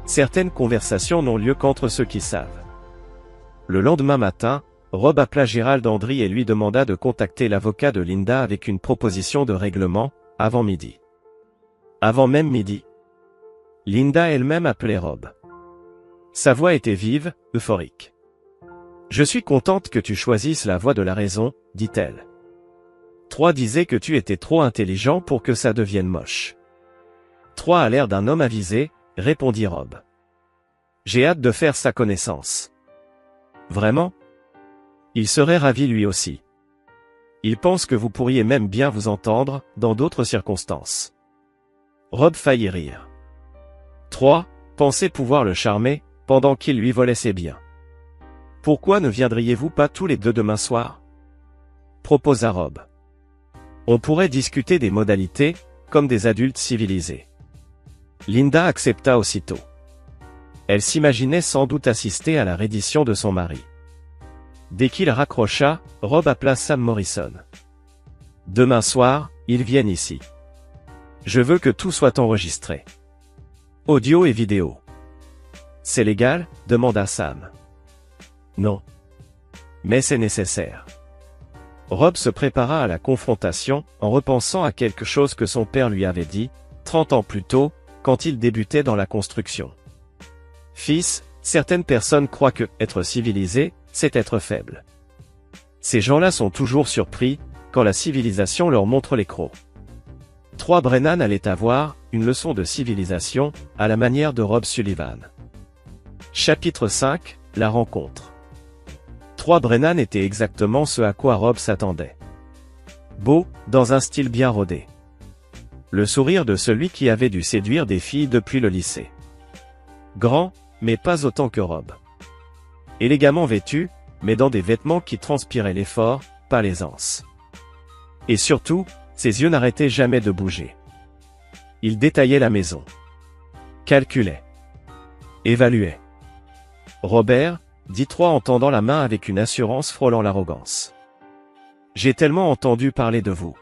Certaines conversations n'ont lieu qu'entre ceux qui savent. Le lendemain matin, Rob appela Gérald Andry et lui demanda de contacter l'avocat de Linda avec une proposition de règlement, avant midi. Avant même midi. Linda elle-même appelait Rob. Sa voix était vive, euphorique. « Je suis contente que tu choisisses la voie de la raison, dit-elle. 3 disait que tu étais trop intelligent pour que ça devienne moche. 3 a l'air d'un homme avisé, répondit Rob. J'ai hâte de faire sa connaissance. Vraiment ? Il serait ravi lui aussi. Il pense que vous pourriez même bien vous entendre, dans d'autres circonstances. Rob faillit rire. 3 pensait pouvoir le charmer, pendant qu'il lui volait ses biens. Pourquoi ne viendriez-vous pas tous les deux demain soir ? Proposa Rob. On pourrait discuter des modalités, comme des adultes civilisés. Linda accepta aussitôt. Elle s'imaginait sans doute assister à la reddition de son mari. Dès qu'il raccrocha, Rob appela Sam Morrison. Demain soir, ils viennent ici. Je veux que tout soit enregistré. Audio et vidéo. C'est légal ? Demanda Sam. Non. Mais c'est nécessaire. Rob se prépara à la confrontation, en repensant à quelque chose que son père lui avait dit, 30 ans plus tôt, quand il débutait dans la construction. Fils, certaines personnes croient que être civilisé, c'est être faible. Ces gens-là sont toujours surpris, quand la civilisation leur montre les crocs. 3 Brennan allait avoir une leçon de civilisation, à la manière de Rob Sullivan. Chapitre 5, la rencontre. 3 Brennan était exactement ce à quoi Rob s'attendait. Beau, dans un style bien rodé. Le sourire de celui qui avait dû séduire des filles depuis le lycée. Grand, mais pas autant que Rob. Élégamment vêtu, mais dans des vêtements qui transpiraient l'effort, pas l'aisance. Et surtout, ses yeux n'arrêtaient jamais de bouger. Il détaillait la maison. Calculait. Évaluait. Robert, dit 3 en tendant la main avec une assurance frôlant l'arrogance. J'ai tellement entendu parler de vous.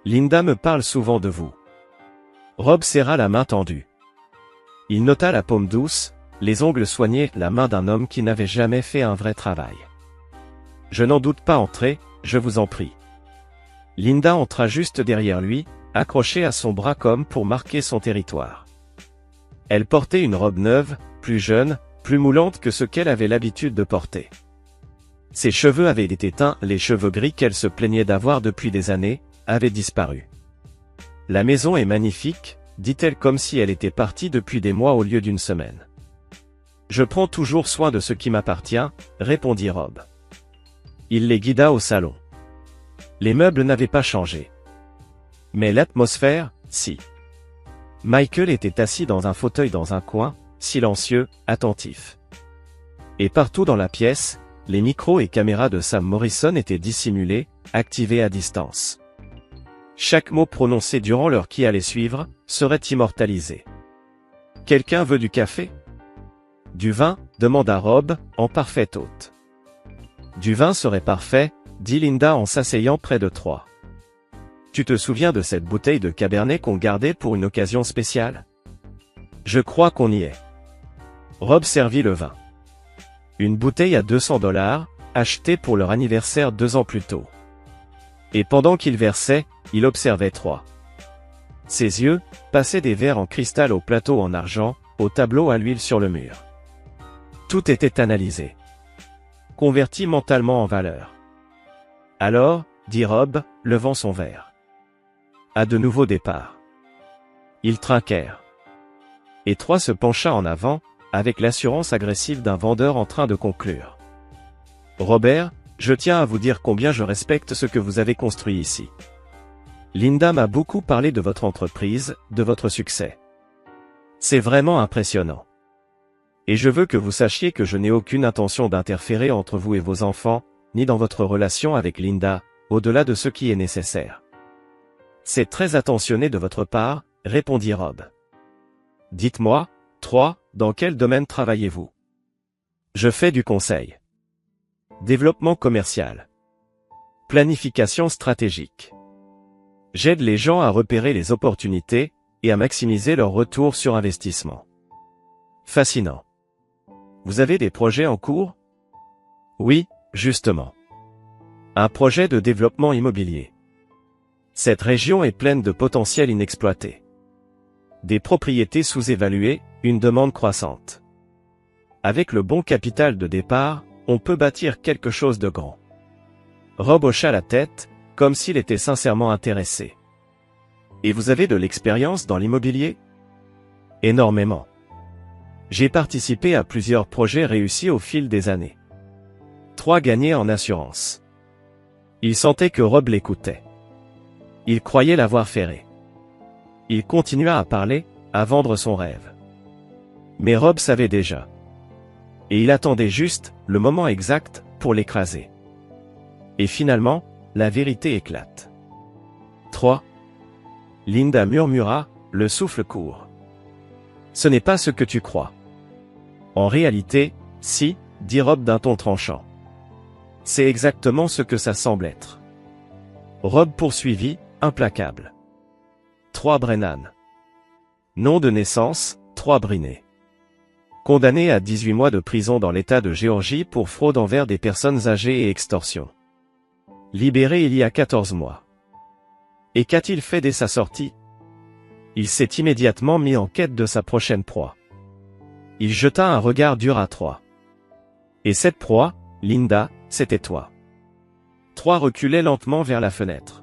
Linda me parle souvent de vous. Rob serra la main tendue. Il nota la paume douce, les ongles soignés, la main d'un homme qui n'avait jamais fait un vrai travail. Je n'en doute pas, entrez, je vous en prie. Linda entra juste derrière lui, accrochée à son bras comme pour marquer son territoire. Elle portait une robe neuve, plus jeune, plus moulante que ce qu'elle avait l'habitude de porter. Ses cheveux avaient été teints, les cheveux gris qu'elle se plaignait d'avoir depuis des années, avaient disparu. La maison est magnifique, dit-elle comme si elle était partie depuis des mois au lieu d'une semaine. Je prends toujours soin de ce qui m'appartient, répondit Rob. Il les guida au salon. Les meubles n'avaient pas changé. Mais l'atmosphère, si. Michael était assis dans un fauteuil dans un coin, silencieux, attentif. Et partout dans la pièce, les micros et caméras de Sam Morrison étaient dissimulés, activés à distance. Chaque mot prononcé durant l'heure qui allait suivre, serait immortalisé. « Quelqu'un veut du café ?»« Du vin ?» demanda Rob, en parfait hôte. « Du vin serait parfait, » dit Linda en s'asseyant près de 3. « Tu te souviens de cette bouteille de Cabernet qu'on gardait pour une occasion spéciale ? Je crois qu'on y est. » Rob servit le vin. Une bouteille à $200, achetée pour leur anniversaire 2 ans plus tôt. Et pendant qu'il versait, il observait 3. Ses yeux passaient des verres en cristal au plateau en argent, au tableau à l'huile sur le mur. Tout était analysé. Converti mentalement en valeur. Alors, dit Rob, levant son verre. À de nouveaux départs. Ils trinquèrent. Et 3 se pencha en avant, avec l'assurance agressive d'un vendeur en train de conclure. Robert, je tiens à vous dire combien je respecte ce que vous avez construit ici. Linda m'a beaucoup parlé de votre entreprise, de votre succès. C'est vraiment impressionnant. Et je veux que vous sachiez que je n'ai aucune intention d'interférer entre vous et vos enfants, ni dans votre relation avec Linda, au-delà de ce qui est nécessaire. C'est très attentionné de votre part, répondit Rob. Dites-moi, 3, dans quel domaine travaillez-vous? Je fais du conseil. Développement commercial. Planification stratégique. J'aide les gens à repérer les opportunités et à maximiser leur retour sur investissement. Fascinant. Vous avez des projets en cours? Oui, justement. Un projet de développement immobilier. Cette région est pleine de potentiel inexploité. Des propriétés sous-évaluées, une demande croissante. Avec le bon capital de départ, on peut bâtir quelque chose de grand. Rob hocha la tête, comme s'il était sincèrement intéressé. Et vous avez de l'expérience dans l'immobilier? Énormément. J'ai participé à plusieurs projets réussis au fil des années. 3 gagnés en assurance. Il sentait que Rob l'écoutait. Il croyait l'avoir ferré. Il continua à parler, à vendre son rêve. Mais Rob savait déjà. Et il attendait juste le moment exact pour l'écraser. Et finalement, la vérité éclate. 3. Linda murmura, le souffle court. Ce n'est pas ce que tu crois. En réalité, si, dit Rob d'un ton tranchant. C'est exactement ce que ça semble être. Rob poursuivit, implacable. 3 Brennan. Nom de naissance, 3 Brinet. Condamné à 18 mois de prison dans l'État de Géorgie pour fraude envers des personnes âgées et extorsion. Libéré il y a 14 mois. Et qu'a-t-il fait dès sa sortie? Il s'est immédiatement mis en quête de sa prochaine proie. Il jeta un regard dur à 3. Et cette proie, Linda, c'était toi. 3 reculait lentement vers la fenêtre.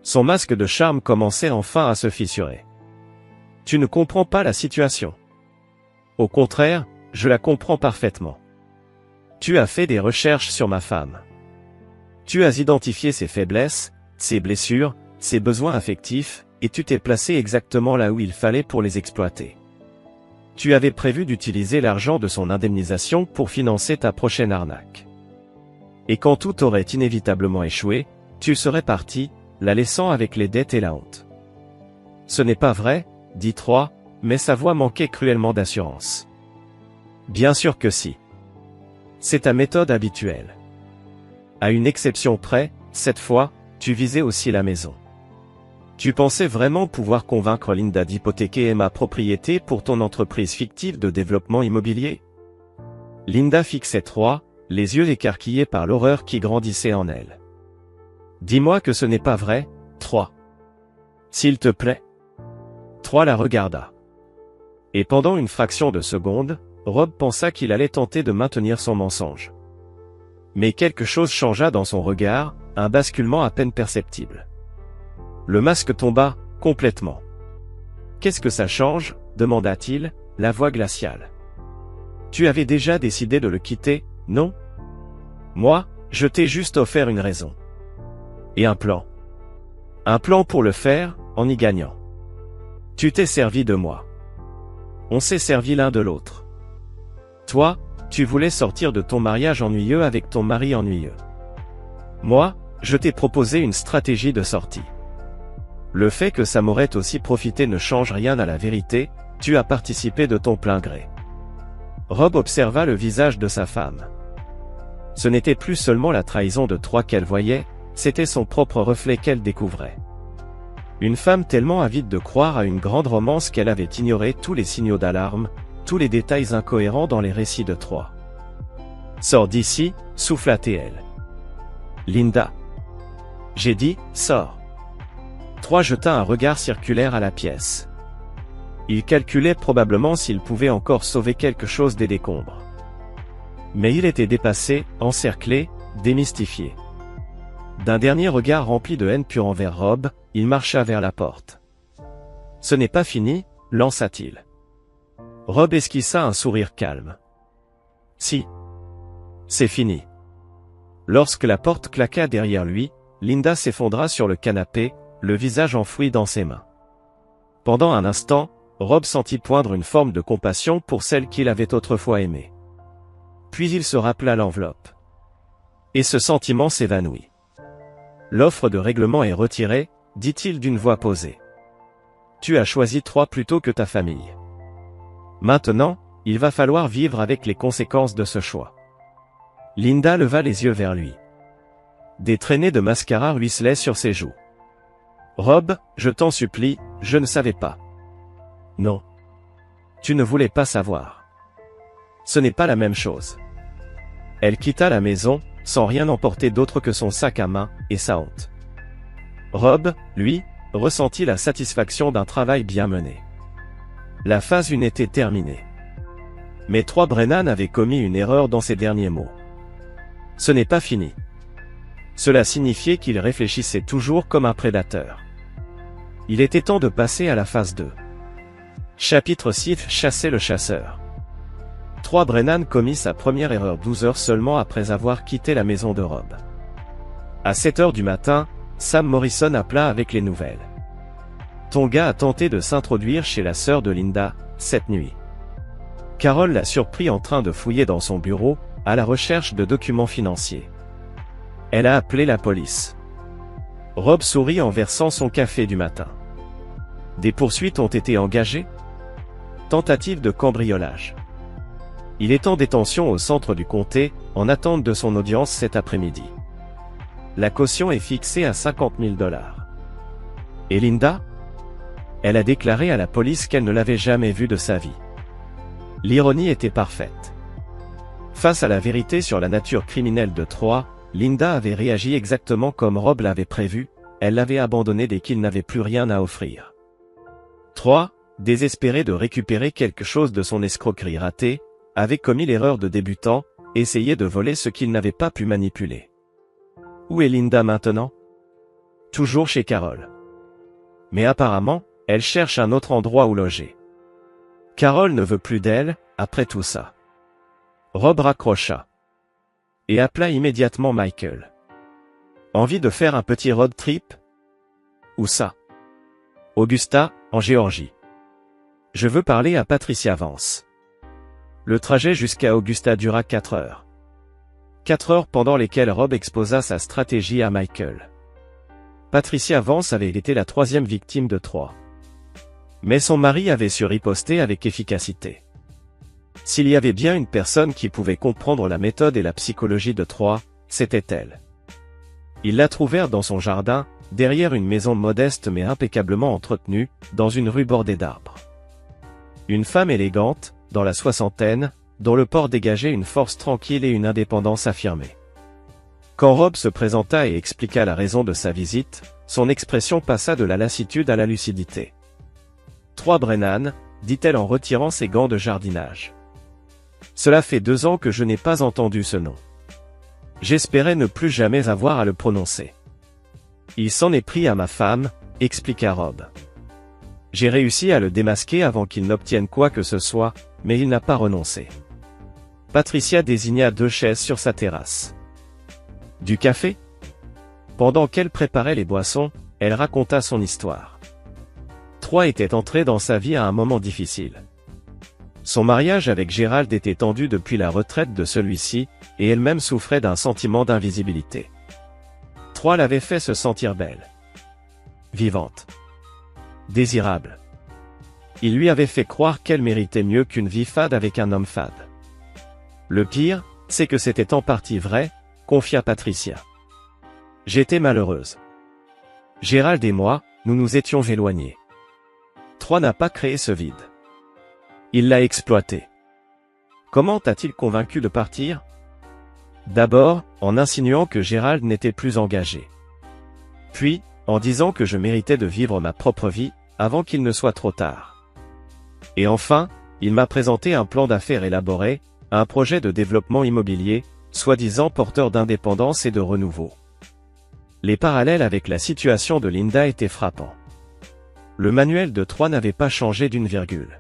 Son masque de charme commençait enfin à se fissurer. Tu ne comprends pas la situation. Au contraire, je la comprends parfaitement. Tu as fait des recherches sur ma femme. Tu as identifié ses faiblesses, ses blessures, ses besoins affectifs, et tu t'es placé exactement là où il fallait pour les exploiter. Tu avais prévu d'utiliser l'argent de son indemnisation pour financer ta prochaine arnaque. Et quand tout aurait inévitablement échoué, tu serais parti, la laissant avec les dettes et la honte. Ce n'est pas vrai, dit Troy, mais sa voix manquait cruellement d'assurance. Bien sûr que si. C'est ta méthode habituelle. À une exception près, cette fois, tu visais aussi la maison. Tu pensais vraiment pouvoir convaincre Linda d'hypothéquer ma propriété pour ton entreprise fictive de développement immobilier? Linda fixait Troy, les yeux écarquillés par l'horreur qui grandissait en elle. Dis-moi que ce n'est pas vrai, Troy. S'il te plaît. Troy la regarda. Et pendant une fraction de seconde, Rob pensa qu'il allait tenter de maintenir son mensonge. Mais quelque chose changea dans son regard, un basculement à peine perceptible. Le masque tomba, complètement. « Qu'est-ce que ça change ?» demanda-t-il, la voix glaciale. « Tu avais déjà décidé de le quitter, non ? Moi, je t'ai juste offert une raison. Et un plan. Un plan pour le faire, en y gagnant. Tu t'es servi de moi. On s'est servi l'un de l'autre. Toi, tu voulais sortir de ton mariage ennuyeux avec ton mari ennuyeux. Moi, je t'ai proposé une stratégie de sortie. Le fait que ça m'aurait aussi profité ne change rien à la vérité, tu as participé de ton plein gré. Rob observa le visage de sa femme. Ce n'était plus seulement la trahison de Troy qu'elle voyait, c'était son propre reflet qu'elle découvrait. Une femme tellement avide de croire à une grande romance qu'elle avait ignoré tous les signaux d'alarme, tous les détails incohérents dans les récits de Troy. « Sors d'ici » souffla-t-elle. « Linda. » J'ai dit, sors. Troy jeta un regard circulaire à la pièce. Il calculait probablement s'il pouvait encore sauver quelque chose des décombres. Mais il était dépassé, encerclé, démystifié. D'un dernier regard rempli de haine pure envers Rob, il marcha vers la porte. « Ce n'est pas fini » lança-t-il. Rob esquissa un sourire calme. « Si. C'est fini. » Lorsque la porte claqua derrière lui, Linda s'effondra sur le canapé, le visage enfoui dans ses mains. Pendant un instant, Rob sentit poindre une forme de compassion pour celle qu'il avait autrefois aimée. Puis il se rappela l'enveloppe. Et ce sentiment s'évanouit. L'offre de règlement est retirée, dit-il d'une voix posée. Tu as choisi Troy plutôt que ta famille. Maintenant, il va falloir vivre avec les conséquences de ce choix. Linda leva les yeux vers lui. Des traînées de mascara ruisselaient sur ses joues. Rob, je t'en supplie, je ne savais pas. Non. Tu ne voulais pas savoir. Ce n'est pas la même chose. Elle quitta la maison, sans rien emporter d'autre que son sac à main, et sa honte. Rob, lui, ressentit la satisfaction d'un travail bien mené. La phase 1 était terminée. Mais Troy Brennan avait commis une erreur dans ses derniers mots. Ce n'est pas fini. Cela signifiait qu'il réfléchissait toujours comme un prédateur. Il était temps de passer à la phase 2. Chapitre 6 Chasser le chasseur. Troy Brennan commit sa première erreur 12 heures seulement après avoir quitté la maison de Rob. À 7 heures du matin, Sam Morrison appela avec les nouvelles. Ton gars a tenté de s'introduire chez la sœur de Linda, cette nuit. Carol l'a surpris en train de fouiller dans son bureau, à la recherche de documents financiers. Elle a appelé la police. Rob sourit en versant son café du matin. Des poursuites ont été engagées? Tentative de cambriolage. Il est en détention au centre du comté, en attente de son audience cet après-midi. La caution est fixée à 50 000 $. Et Linda? Elle a déclaré à la police qu'elle ne l'avait jamais vue de sa vie. L'ironie était parfaite. Face à la vérité sur la nature criminelle de Troy, Linda avait réagi exactement comme Rob l'avait prévu, elle l'avait abandonné dès qu'il n'avait plus rien à offrir. Troy, désespéré de récupérer quelque chose de son escroquerie ratée, avait commis l'erreur de débutant, essayé de voler ce qu'il n'avait pas pu manipuler. Où est Linda maintenant? Toujours chez Carol. Mais apparemment, elle cherche un autre endroit où loger. Carol ne veut plus d'elle, après tout ça. Rob raccrocha. Et appela immédiatement Michael. Envie de faire un petit road trip? Où ça? Augusta, en Géorgie. Je veux parler à Patricia Vance. Le trajet jusqu'à Augusta dura 4 heures. 4 heures pendant lesquelles Rob exposa sa stratégie à Michael. Patricia Vance avait été la 3e victime de Troy. Mais son mari avait su riposter avec efficacité. S'il y avait bien une personne qui pouvait comprendre la méthode et la psychologie de Troy, c'était elle. Ils la trouvèrent dans son jardin, derrière une maison modeste mais impeccablement entretenue, dans une rue bordée d'arbres. Une femme élégante, dans la soixantaine, dont le port dégageait une force tranquille et une indépendance affirmée. Quand Rob se présenta et expliqua la raison de sa visite, son expression passa de la lassitude à la lucidité. « Troy Brennan, dit-elle en retirant ses gants de jardinage. Cela fait 2 ans que je n'ai pas entendu ce nom. J'espérais ne plus jamais avoir à le prononcer. Il s'en est pris à ma femme, expliqua Rob. J'ai réussi à le démasquer avant qu'il n'obtienne quoi que ce soit, mais il n'a pas renoncé. Patricia désigna 2 chaises sur sa terrasse. Du café? Pendant qu'elle préparait les boissons, elle raconta son histoire. Troy était entré dans sa vie à un moment difficile. Son mariage avec Gérald était tendu depuis la retraite de celui-ci, et elle-même souffrait d'un sentiment d'invisibilité. Troy l'avait fait se sentir belle. Vivante. Désirable. Il lui avait fait croire qu'elle méritait mieux qu'une vie fade avec un homme fade. Le pire, c'est que c'était en partie vrai, confia Patricia. J'étais malheureuse. Gérald et moi, nous nous étions éloignés. Troy n'a pas créé ce vide. Il l'a exploité. Comment t'a-t-il convaincu de partir? D'abord, en insinuant que Gérald n'était plus engagé. Puis, en disant que je méritais de vivre ma propre vie, avant qu'il ne soit trop tard. Et enfin, il m'a présenté un plan d'affaires élaboré, un projet de développement immobilier, soi-disant porteur d'indépendance et de renouveau. Les parallèles avec la situation de Linda étaient frappants. Le manuel de Troy n'avait pas changé d'une virgule.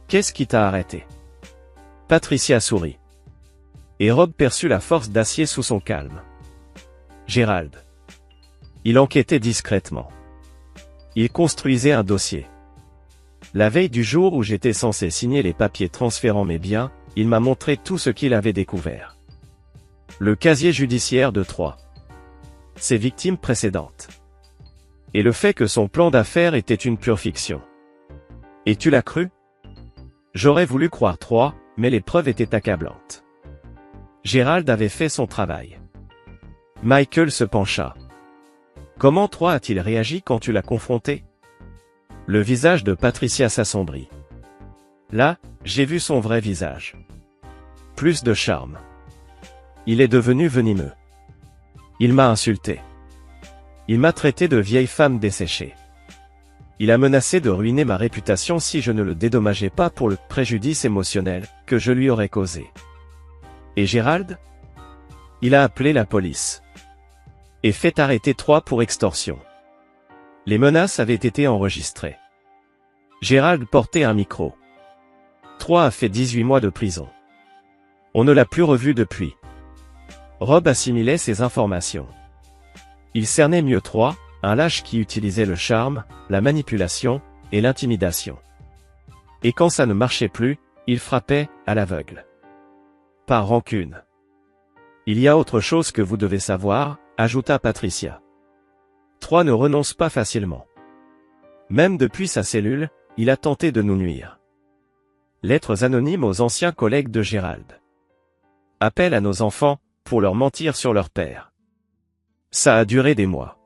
Qu'est-ce qui t'a arrêté? Patricia sourit. Et Rob perçut la force d'acier sous son calme. Gérald. Il enquêtait discrètement. Il construisait un dossier. La veille du jour où j'étais censé signer les papiers transférant mes biens, il m'a montré tout ce qu'il avait découvert. Le casier judiciaire de Troy. Ses victimes précédentes. Et le fait que son plan d'affaires était une pure fiction. Et tu l'as cru? J'aurais voulu croire Troy, mais les preuves étaient accablantes. Gérald avait fait son travail. Michael se pencha. Comment Troy a-t-il réagi quand tu l'as confronté? Le visage de Patricia s'assombrit. Là, j'ai vu son vrai visage. Plus de charme. Il est devenu venimeux. Il m'a insulté. Il m'a traité de vieille femme desséchée. Il a menacé de ruiner ma réputation si je ne le dédommageais pas pour le préjudice émotionnel que je lui aurais causé. Et Gérald? Il a appelé la police. Et fait arrêter Troy pour extorsion. Les menaces avaient été enregistrées. Gérald portait un micro. Troy a fait 18 mois de prison. On ne l'a plus revu depuis. Rob assimilait ces informations. Il cernait mieux Troy, un lâche qui utilisait le charme, la manipulation, et l'intimidation. Et quand ça ne marchait plus, il frappait, à l'aveugle. Par rancune. Il y a autre chose que vous devez savoir, ajouta Patricia. Troy ne renonce pas facilement. Même depuis sa cellule, il a tenté de nous nuire. Lettres anonymes aux anciens collègues de Gérald. Appel à nos enfants, pour leur mentir sur leur père. Ça a duré des mois.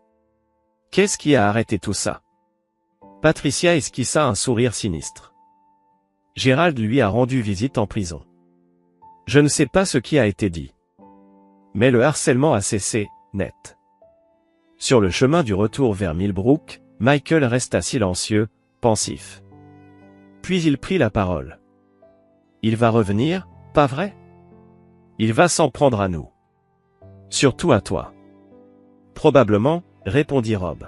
Qu'est-ce qui a arrêté tout ça? Patricia esquissa un sourire sinistre. Gérald lui a rendu visite en prison. Je ne sais pas ce qui a été dit. Mais le harcèlement a cessé, net. Sur le chemin du retour vers Millbrook, Michael resta silencieux, pensif. Puis il prit la parole. Il va revenir, pas vrai? Il va s'en prendre à nous. Surtout à toi. Probablement, répondit Rob.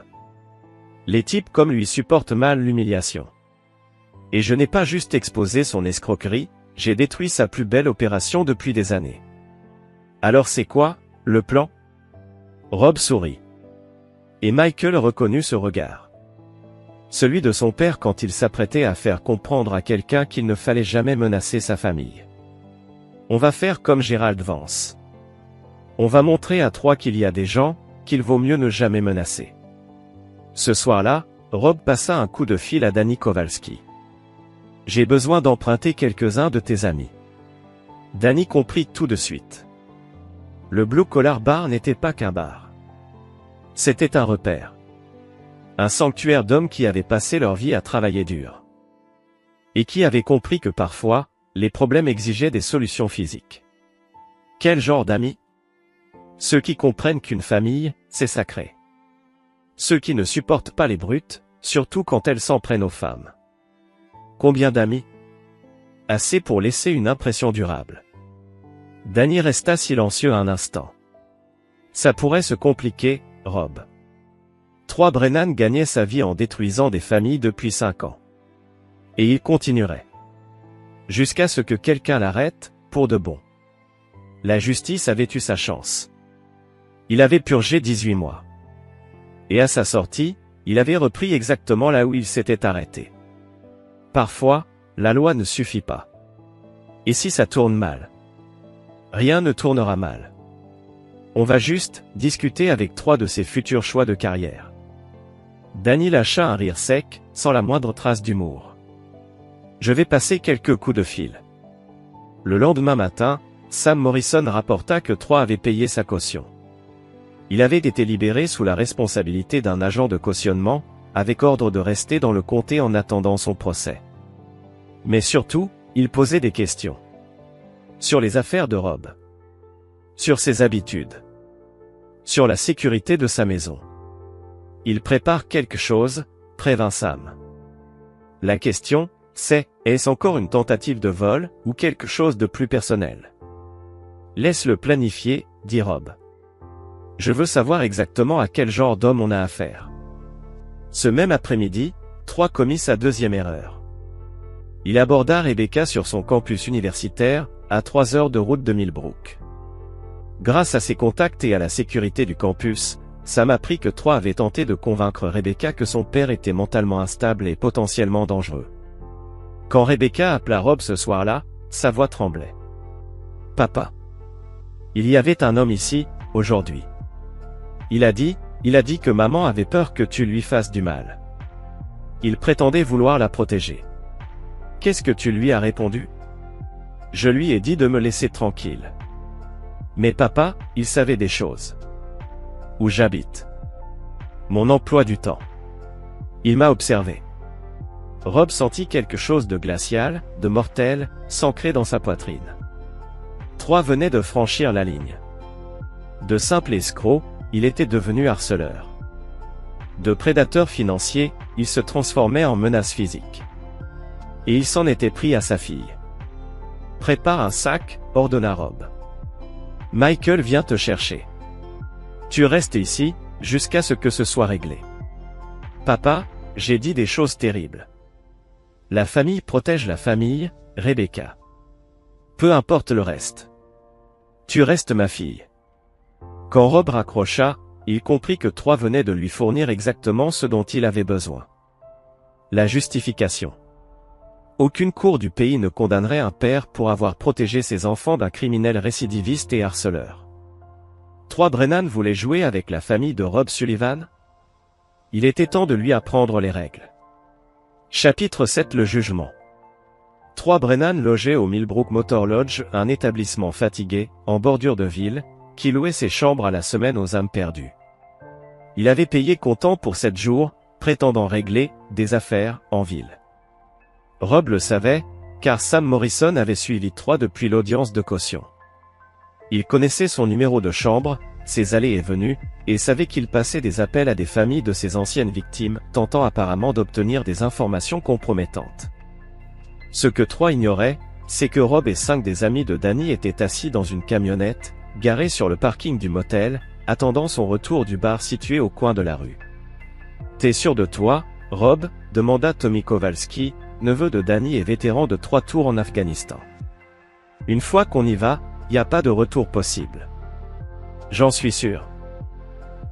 Les types comme lui supportent mal l'humiliation. Et je n'ai pas juste exposé son escroquerie, j'ai détruit sa plus belle opération depuis des années. Alors c'est quoi, le plan? Rob sourit. Et Michael reconnut ce regard. Celui de son père quand il s'apprêtait à faire comprendre à quelqu'un qu'il ne fallait jamais menacer sa famille. On va faire comme Gerald Vance. On va montrer à Troy qu'il y a des gens, qu'il vaut mieux ne jamais menacer. Ce soir-là, Rob passa un coup de fil à Danny Kowalski. J'ai besoin d'emprunter quelques-uns de tes amis. Danny comprit tout de suite. Le Blue Collar Bar n'était pas qu'un bar. C'était un repère. Un sanctuaire d'hommes qui avaient passé leur vie à travailler dur. Et qui avaient compris que parfois, les problèmes exigeaient des solutions physiques. Quel genre d'amis? Ceux qui comprennent qu'une famille, c'est sacré. Ceux qui ne supportent pas les brutes, surtout quand elles s'en prennent aux femmes. Combien d'amis? Assez pour laisser une impression durable. Danny resta silencieux un instant. Ça pourrait se compliquer, Rob. Troy Brennan gagnait sa vie en détruisant des familles depuis 5 ans. Et il continuerait. Jusqu'à ce que quelqu'un l'arrête, pour de bon. La justice avait eu sa chance. Il avait purgé 18 mois. Et à sa sortie, il avait repris exactement là où il s'était arrêté. Parfois, la loi ne suffit pas. Et si ça tourne mal? Rien ne tournera mal. On va juste discuter avec 3 de ses futurs choix de carrière. Danny lâcha un rire sec, sans la moindre trace d'humour. Je vais passer quelques coups de fil. Le lendemain matin, Sam Morrison rapporta que Troy avait payé sa caution. Il avait été libéré sous la responsabilité d'un agent de cautionnement, avec ordre de rester dans le comté en attendant son procès. Mais surtout, il posait des questions. Sur les affaires de Rob. Sur ses habitudes. Sur la sécurité de sa maison. Il prépare quelque chose, prévint Sam. La question, c'est, est-ce encore une tentative de vol, ou quelque chose de plus personnel? Laisse-le planifier, dit Rob. Je veux savoir exactement à quel genre d'homme on a affaire. Ce même après-midi, Troy commit sa deuxième erreur. Il aborda Rebecca sur son campus universitaire, à 3 heures de route de Millbrook. Grâce à ses contacts et à la sécurité du campus, Sam apprit que Troy avait tenté de convaincre Rebecca que son père était mentalement instable et potentiellement dangereux. Quand Rebecca appela Rob ce soir-là, sa voix tremblait. « Papa. Il y avait un homme ici, aujourd'hui. Il a dit que maman avait peur que tu lui fasses du mal. Il prétendait vouloir la protéger. Qu'est-ce que tu lui as répondu? Je lui ai dit de me laisser tranquille. Mais papa, il savait des choses. Où j'habite. Mon emploi du temps. Il m'a observé. » Rob sentit quelque chose de glacial, de mortel, s'ancrer dans sa poitrine. Troy venait de franchir la ligne. De simple escroc, il était devenu harceleur. De prédateur financier, il se transformait en menace physique. Et il s'en était pris à sa fille. « Prépare un sac, ordonna Rob. Michael vient te chercher. Tu restes ici, jusqu'à ce que ce soit réglé. Papa, j'ai dit des choses terribles. La famille protège la famille, Rebecca. Peu importe le reste. Tu restes ma fille. » Quand Rob raccrocha, il comprit que Troy venait de lui fournir exactement ce dont il avait besoin. La justification. Aucune cour du pays ne condamnerait un père pour avoir protégé ses enfants d'un criminel récidiviste et harceleur. Troy Brennan voulait jouer avec la famille de Rob Sullivan? Il était temps de lui apprendre les règles. Chapitre 7. Le jugement. Troy Brennan logeait au Millbrook Motor Lodge, un établissement fatigué, en bordure de ville, qui louait ses chambres à la semaine aux âmes perdues. Il avait payé comptant pour 7 jours, prétendant régler des affaires en ville. Rob le savait, car Sam Morrison avait suivi Troy depuis l'audience de caution. Il connaissait son numéro de chambre, ses allées et venues, et savait qu'il passait des appels à des familles de ses anciennes victimes, tentant apparemment d'obtenir des informations compromettantes. Ce que Troy ignorait, c'est que Rob et 5 des amis de Danny étaient assis dans une camionnette, garée sur le parking du motel, attendant son retour du bar situé au coin de la rue. T'es sûr de toi, Rob? Demanda Tommy Kowalski, neveu de Danny et vétéran de 3 tours en Afghanistan. Une fois qu'on y va, y a pas de retour possible. J'en suis sûr.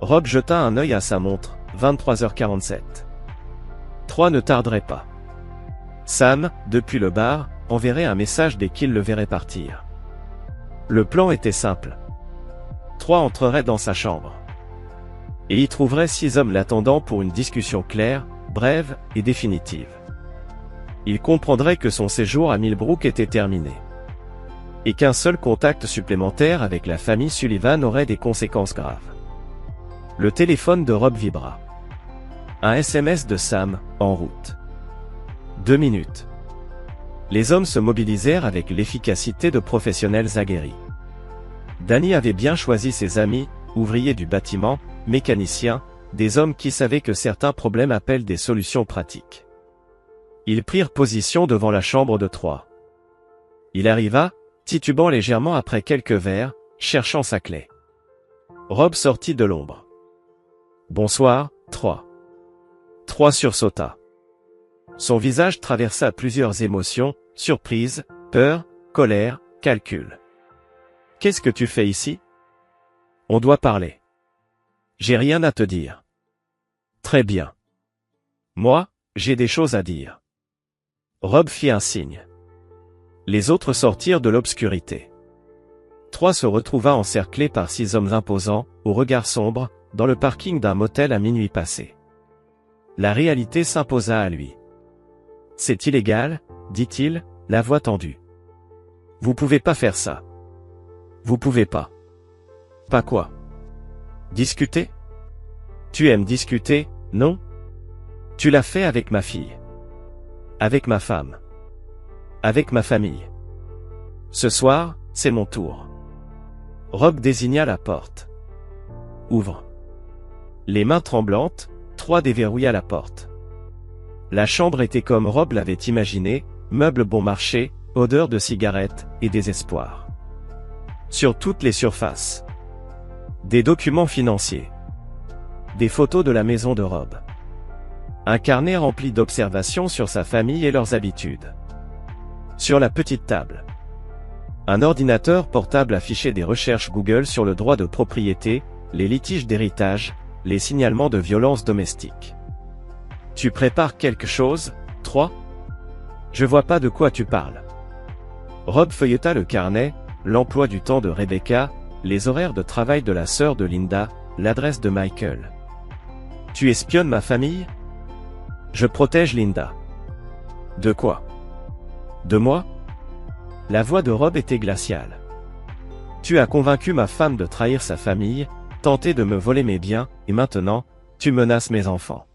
Rob jeta un œil à sa montre, 23h47. 3 ne tarderait pas. Sam, depuis le bar, enverrait un message dès qu'il le verrait partir. Le plan était simple. 3 entrerait dans sa chambre. Et y trouverait 6 hommes l'attendant pour une discussion claire, brève et définitive. Il comprendrait que son séjour à Millbrook était terminé. Et qu'un seul contact supplémentaire avec la famille Sullivan aurait des conséquences graves. Le téléphone de Rob vibra. Un SMS de Sam, en route. 2 minutes. Les hommes se mobilisèrent avec l'efficacité de professionnels aguerris. Danny avait bien choisi ses amis, ouvriers du bâtiment, mécaniciens, des hommes qui savaient que certains problèmes appellent des solutions pratiques. Ils prirent position devant la chambre de 3. Il arriva, titubant légèrement après quelques verres, cherchant sa clé. Rob sortit de l'ombre. « Bonsoir, 3. » 3 sursauta. Son visage traversa plusieurs émotions, surprise, peur, colère, calcul. « Qu'est-ce que tu fais ici? On doit parler. J'ai rien à te dire. Très bien. Moi, j'ai des choses à dire. Rob fit un signe. Les autres sortirent de l'obscurité. 3 se retrouva encerclé par 6 hommes imposants, au regard sombre, dans le parking d'un motel à minuit passé. La réalité s'imposa à lui. C'est illégal, dit-il, la voix tendue. Vous pouvez pas faire ça. Vous pouvez pas. Pas quoi? Discuter? Tu aimes discuter, non? Tu l'as fait avec ma fille. Avec ma femme. Avec ma famille. Ce soir, c'est mon tour. Rob désigna la porte. Ouvre. Les mains tremblantes, 3 déverrouilla la porte. La chambre était comme Rob l'avait imaginé, meubles bon marché, odeur de cigarettes et désespoir. Sur toutes les surfaces. Des documents financiers. Des photos de la maison de Rob. Un carnet rempli d'observations sur sa famille et leurs habitudes. Sur la petite table. Un ordinateur portable affichait des recherches Google sur le droit de propriété, les litiges d'héritage, les signalements de violences domestiques. Tu prépares quelque chose, 3? Je vois pas de quoi tu parles. Rob feuilleta le carnet, l'emploi du temps de Rebecca, les horaires de travail de la sœur de Linda, l'adresse de Michael. Tu espionnes ma famille? Je protège Linda. De quoi? De moi? La voix de Rob était glaciale. Tu as convaincu ma femme de trahir sa famille, tenté de me voler mes biens, et maintenant, tu menaces mes enfants.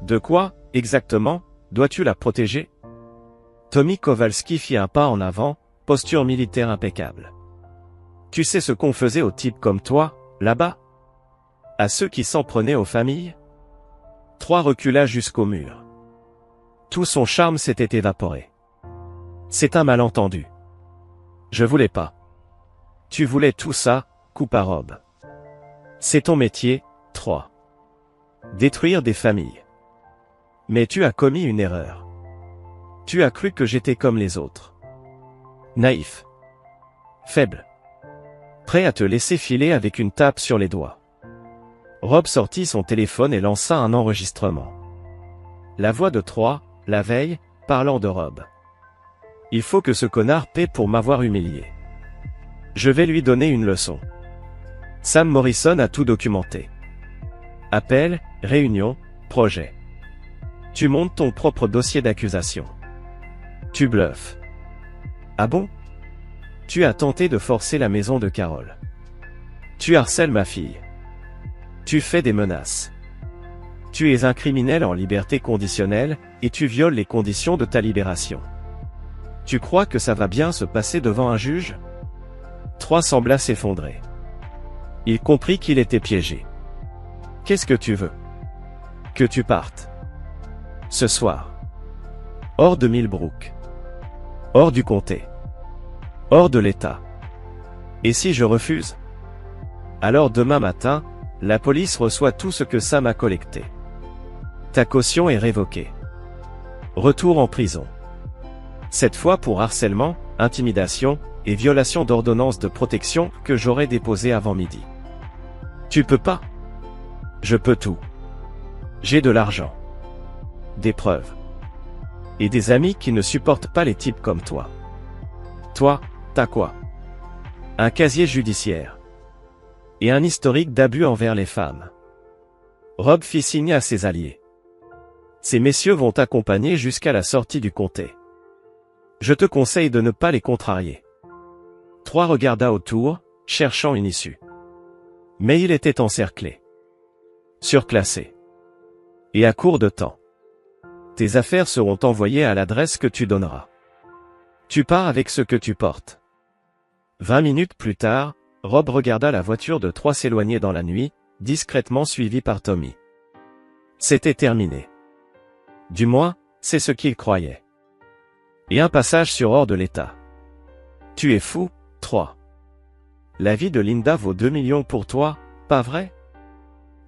De quoi, exactement, dois-tu la protéger? Tommy Kowalski fit un pas en avant, posture militaire impeccable. Tu sais ce qu'on faisait aux types comme toi, là-bas? À ceux qui s'en prenaient aux familles? 3 recula jusqu'au mur. Tout son charme s'était évaporé. C'est un malentendu. Je voulais pas. Tu voulais tout ça, coupa Rob. C'est ton métier, 3. Détruire des familles. Mais tu as commis une erreur. Tu as cru que j'étais comme les autres. Naïf. Faible. Prêt à te laisser filer avec une tape sur les doigts. Rob sortit son téléphone et lança un enregistrement. La voix de 3, la veille, parlant de Rob. Il faut que ce connard paie pour m'avoir humilié. Je vais lui donner une leçon. Sam Morrison a tout documenté. Appel, réunion, projet. Tu montes ton propre dossier d'accusation. Tu bluffes. Ah bon? Tu as tenté de forcer la maison de Carol. Tu harcèles ma fille. Tu fais des menaces. Tu es un criminel en liberté conditionnelle, et tu violes les conditions de ta libération. Tu crois que ça va bien se passer devant un juge? 3 sembla s'effondrer. Il comprit qu'il était piégé. Qu'est-ce que tu veux? Que tu partes. Ce soir. Hors de Millbrook. Hors du comté. Hors de l'État. Et si je refuse? Alors demain matin, la police reçoit tout ce que Sam a collecté. Ta caution est révoquée. Retour en prison. Cette fois pour harcèlement, intimidation et violation d'ordonnance de protection que j'aurais déposée avant midi. Tu peux pas? Je peux tout. J'ai de l'argent. Des preuves. Et des amis qui ne supportent pas les types comme toi. Toi, t'as quoi? Un casier judiciaire. Et un historique d'abus envers les femmes. Rob fit signe à ses alliés. Ces messieurs vont t'accompagner jusqu'à la sortie du comté. Je te conseille de ne pas les contrarier. 3 regarda autour, cherchant une issue. Mais il était encerclé. Surclassé. Et à court de temps. Tes affaires seront envoyées à l'adresse que tu donneras. Tu pars avec ce que tu portes. 20 minutes plus tard, Rob regarda la voiture de 3 s'éloigner dans la nuit, discrètement suivi par Tommy. C'était terminé. Du moins, c'est ce qu'il croyait. Et un passage sur hors de l'état. Tu es fou, 3. La vie de Linda vaut 2 millions pour toi, pas vrai?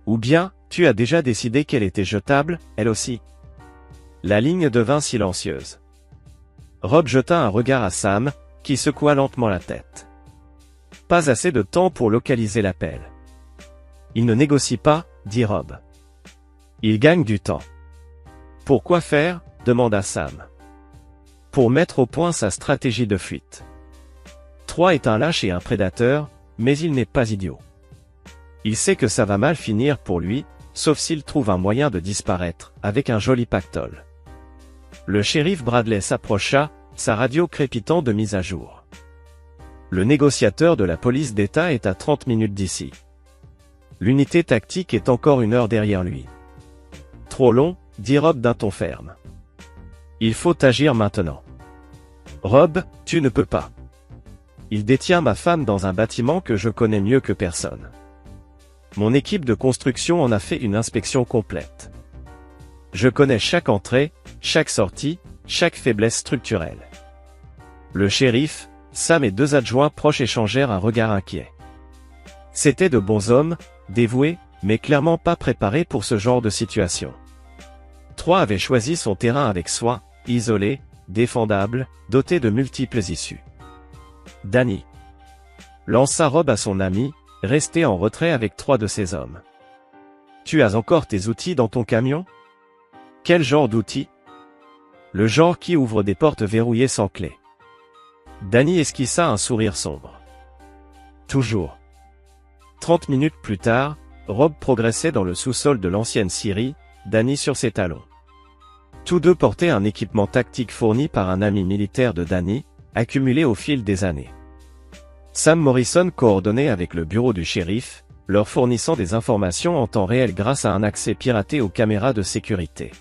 Ou bien, tu as déjà décidé qu'elle était jetable, elle aussi? La ligne devint silencieuse. Rob jeta un regard à Sam, qui secoua lentement la tête. Pas assez de temps pour localiser l'appel. Il ne négocie pas, dit Rob. Il gagne du temps. Pour quoi faire? Demanda Sam. Pour mettre au point sa stratégie de fuite. 3 est un lâche et un prédateur, mais il n'est pas idiot. Il sait que ça va mal finir pour lui, sauf s'il trouve un moyen de disparaître, avec un joli pactole. Le shérif Bradley s'approcha, sa radio crépitant de mise à jour. Le négociateur de la police d'État est à 30 minutes d'ici. L'unité tactique est encore 1 heure derrière lui. Trop long, dit Rob d'un ton ferme. Il faut agir maintenant. Rob, tu ne peux pas. Il détient ma femme dans un bâtiment que je connais mieux que personne. Mon équipe de construction en a fait une inspection complète. Je connais chaque entrée, chaque sortie, chaque faiblesse structurelle. Le shérif, Sam et 2 adjoints proches échangèrent un regard inquiet. C'étaient de bons hommes, dévoués, mais clairement pas préparés pour ce genre de situation. 3 avait choisi son terrain avec soin, isolé, défendable, doté de multiples issues. Danny lança Rob à son ami, resté en retrait avec 3 de ses hommes. Tu as encore tes outils dans ton camion? Quel genre d'outils? Le genre qui ouvre des portes verrouillées sans clé. Danny esquissa un sourire sombre. Toujours. 30 minutes plus tard, Rob progressait dans le sous-sol de l'ancienne scierie, Danny sur ses talons. Tous deux portaient un équipement tactique fourni par un ami militaire de Danny, accumulé au fil des années. Sam Morrison coordonnait avec le bureau du shérif, leur fournissant des informations en temps réel grâce à un accès piraté aux caméras de sécurité.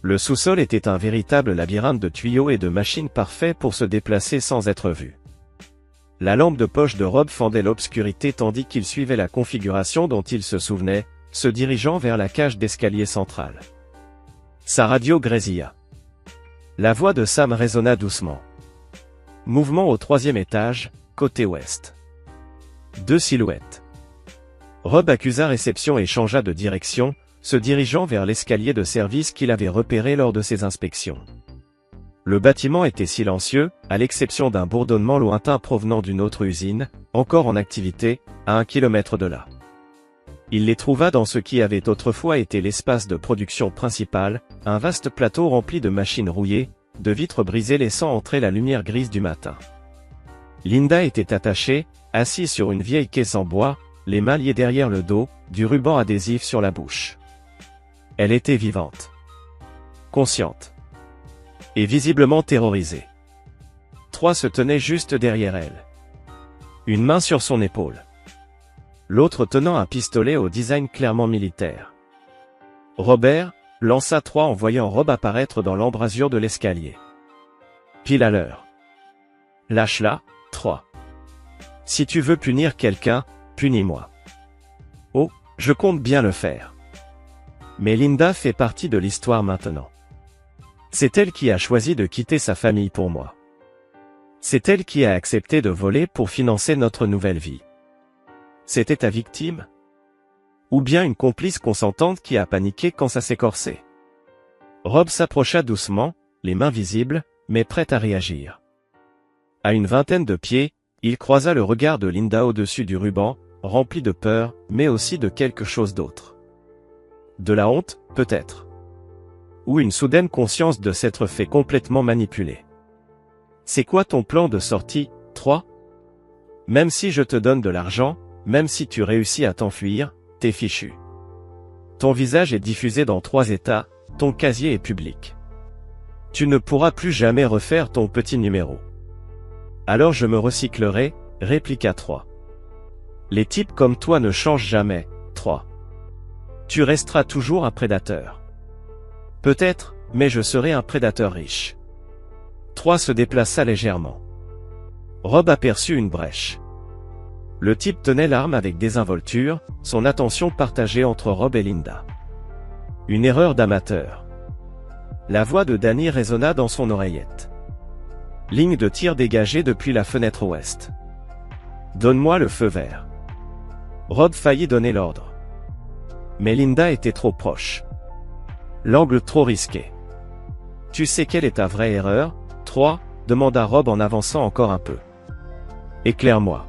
Le sous-sol était un véritable labyrinthe de tuyaux et de machines parfait pour se déplacer sans être vu. La lampe de poche de Rob fendait l'obscurité tandis qu'il suivait la configuration dont il se souvenait, se dirigeant vers la cage d'escalier centrale. Sa radio grésilla. La voix de Sam résonna doucement. Mouvement au 3e étage, côté ouest. 2 silhouettes. Rob accusa réception et changea de direction, se dirigeant vers l'escalier de service qu'il avait repéré lors de ses inspections. Le bâtiment était silencieux, à l'exception d'un bourdonnement lointain provenant d'une autre usine, encore en activité, à 1 kilomètre de là. Il les trouva dans ce qui avait autrefois été l'espace de production principal, un vaste plateau rempli de machines rouillées, de vitres brisées laissant entrer la lumière grise du matin. Linda était attachée, assise sur une vieille caisse en bois, les mains liées derrière le dos, du ruban adhésif sur la bouche. Elle était vivante. Consciente. Et visiblement terrorisée. 3 se tenaient juste derrière elle. Une main sur son épaule. L'autre tenant un pistolet au design clairement militaire. Robert lança 3 en voyant Rob apparaître dans l'embrasure de l'escalier. Pile à l'heure. Lâche-la, 3. Si tu veux punir quelqu'un, punis-moi. Oh, je compte bien le faire. Mais Linda fait partie de l'histoire maintenant. C'est elle qui a choisi de quitter sa famille pour moi. C'est elle qui a accepté de voler pour financer notre nouvelle vie. C'était ta victime? Ou bien une complice consentante qui a paniqué quand ça s'est corsé? Rob s'approcha doucement, les mains visibles, mais prêt à réagir. À une vingtaine de pieds, il croisa le regard de Linda au-dessus du ruban, rempli de peur, mais aussi de quelque chose d'autre. De la honte, peut-être. Ou une soudaine conscience de s'être fait complètement manipuler. C'est quoi ton plan de sortie, 3? Même si je te donne de l'argent, même si tu réussis à t'enfuir, t'es fichu. Ton visage est diffusé dans 3 États, ton casier est public. Tu ne pourras plus jamais refaire ton petit numéro. Alors je me recyclerai, répliqua 3. Les types comme toi ne changent jamais, 3. Tu resteras toujours un prédateur. Peut-être, mais je serai un prédateur riche. 3 se déplaça légèrement. Rob aperçut une brèche. Le type tenait l'arme avec désinvolture, son attention partagée entre Rob et Linda. Une erreur d'amateur. La voix de Danny résonna dans son oreillette. Ligne de tir dégagée depuis la fenêtre ouest. Donne-moi le feu vert. Rob faillit donner l'ordre. Mais Linda était trop proche. L'angle trop risqué. Tu sais quelle est ta vraie erreur, 3, demanda Rob en avançant encore un peu. Éclaire-moi.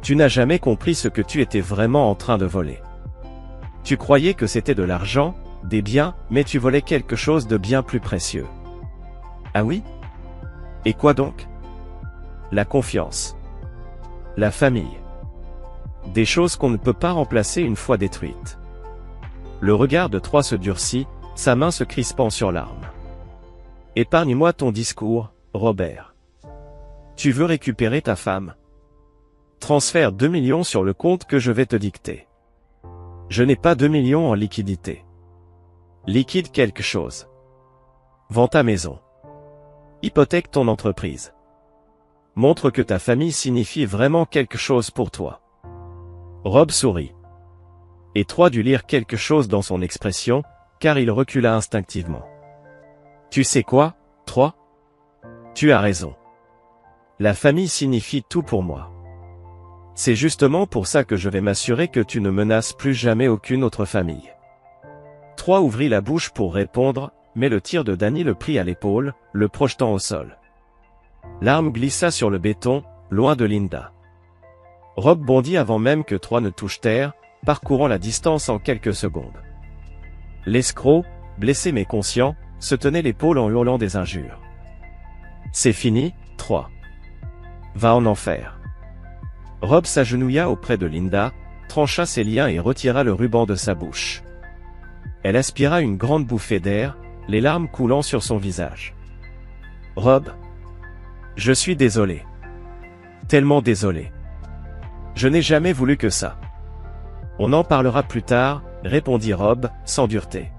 Tu n'as jamais compris ce que tu étais vraiment en train de voler. Tu croyais que c'était de l'argent, des biens, mais tu volais quelque chose de bien plus précieux. Ah oui? Et quoi donc? La confiance. La famille. Des choses qu'on ne peut pas remplacer une fois détruites. Le regard de 3 se durcit, sa main se crispant sur l'arme. Épargne-moi ton discours, Robert. Tu veux récupérer ta femme? Transfère 2 millions sur le compte que je vais te dicter. Je n'ai pas 2 millions en liquidité. Liquide quelque chose. Vends ta maison. Hypothèque ton entreprise. Montre que ta famille signifie vraiment quelque chose pour toi. Rob sourit. Et 3 dut lire quelque chose dans son expression, car il recula instinctivement. Tu sais quoi, 3? Tu as raison. La famille signifie tout pour moi. C'est justement pour ça que je vais m'assurer que tu ne menaces plus jamais aucune autre famille. 3 ouvrit la bouche pour répondre, mais le tir de Danny le prit à l'épaule, le projetant au sol. L'arme glissa sur le béton, loin de Linda. Rob bondit avant même que 3 ne touche terre, parcourant la distance en quelques secondes. L'escroc, blessé mais conscient, se tenait l'épaule en hurlant des injures. C'est fini, 3. Va en enfer. Rob s'agenouilla auprès de Linda, trancha ses liens et retira le ruban de sa bouche. Elle aspira une grande bouffée d'air, les larmes coulant sur son visage. Rob. Je suis désolé. Tellement désolé. Je n'ai jamais voulu que ça. On en parlera plus tard, répondit Rob, sans dureté.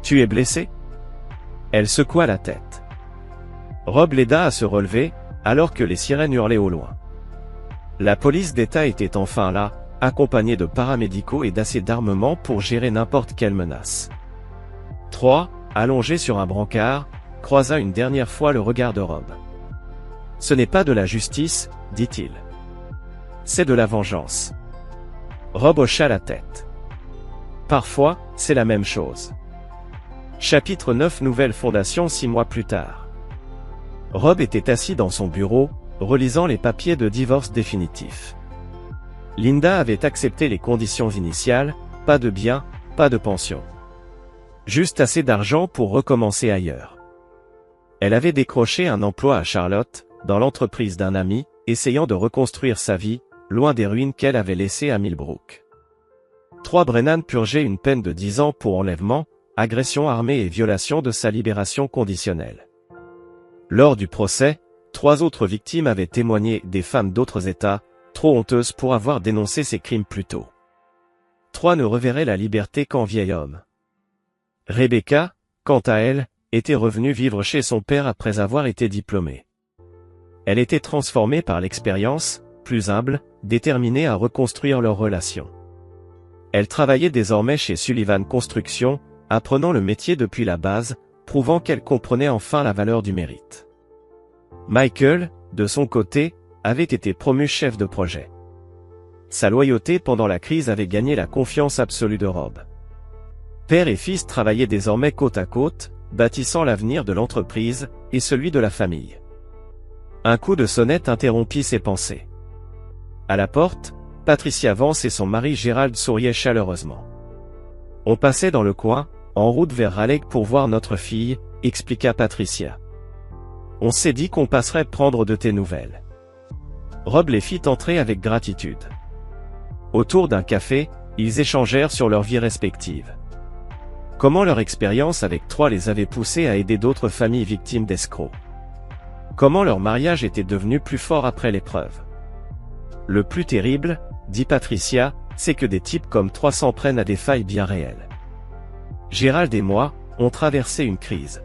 Tu es blessé? Elle secoua la tête. Rob l'aida à se relever, alors que les sirènes hurlaient au loin. La police d'État était enfin là, accompagnée de paramédicaux et d'assez d'armement pour gérer n'importe quelle menace. 3, allongé sur un brancard, croisa une dernière fois le regard de Rob. Ce n'est pas de la justice, dit-il. C'est de la vengeance. Rob hocha la tête. Parfois, c'est la même chose. Chapitre 9 Nouvelle fondation 6 mois plus tard. Rob était assis dans son bureau, relisant les papiers de divorce définitif. Linda avait accepté les conditions initiales, pas de biens, pas de pension. Juste assez d'argent pour recommencer ailleurs. Elle avait décroché un emploi à Charlotte, dans l'entreprise d'un ami, essayant de reconstruire sa vie, loin des ruines qu'elle avait laissées à Millbrook. 3 Brennan purgeait une peine de 10 ans pour enlèvement, agression armée et violation de sa libération conditionnelle. Lors du procès, 3 autres victimes avaient témoigné, des femmes d'autres États, trop honteuses pour avoir dénoncé ces crimes plus tôt. 3 ne reverraient la liberté qu'en vieil homme. Rebecca, quant à elle, était revenue vivre chez son père après avoir été diplômée. Elle était transformée par l'expérience, plus humble, déterminée à reconstruire leur relation. Elle travaillait désormais chez Sullivan Construction, apprenant le métier depuis la base, prouvant qu'elle comprenait enfin la valeur du mérite. Michael, de son côté, avait été promu chef de projet. sa loyauté pendant la crise avait gagné la confiance absolue de Rob. Père et fils travaillaient désormais côte à côte, bâtissant l'avenir de l'entreprise et celui de la famille. Un coup de sonnette interrompit ses pensées. À la porte, Patricia Vance et son mari Gérald souriaient chaleureusement. « On passait dans le coin, en route vers Raleigh pour voir notre fille », expliqua Patricia. « On s'est dit qu'on passerait prendre de tes nouvelles. » Rob les fit entrer avec gratitude. Autour d'un café, ils échangèrent sur leurs vies respectives. Comment leur expérience avec Troy les avait poussés à aider d'autres familles victimes d'escrocs. Comment leur mariage était devenu plus fort après l'épreuve. Le plus terrible, dit Patricia, c'est que des types comme Troy s'en prennent à des failles bien réelles. Gérald et moi, on traversé une crise.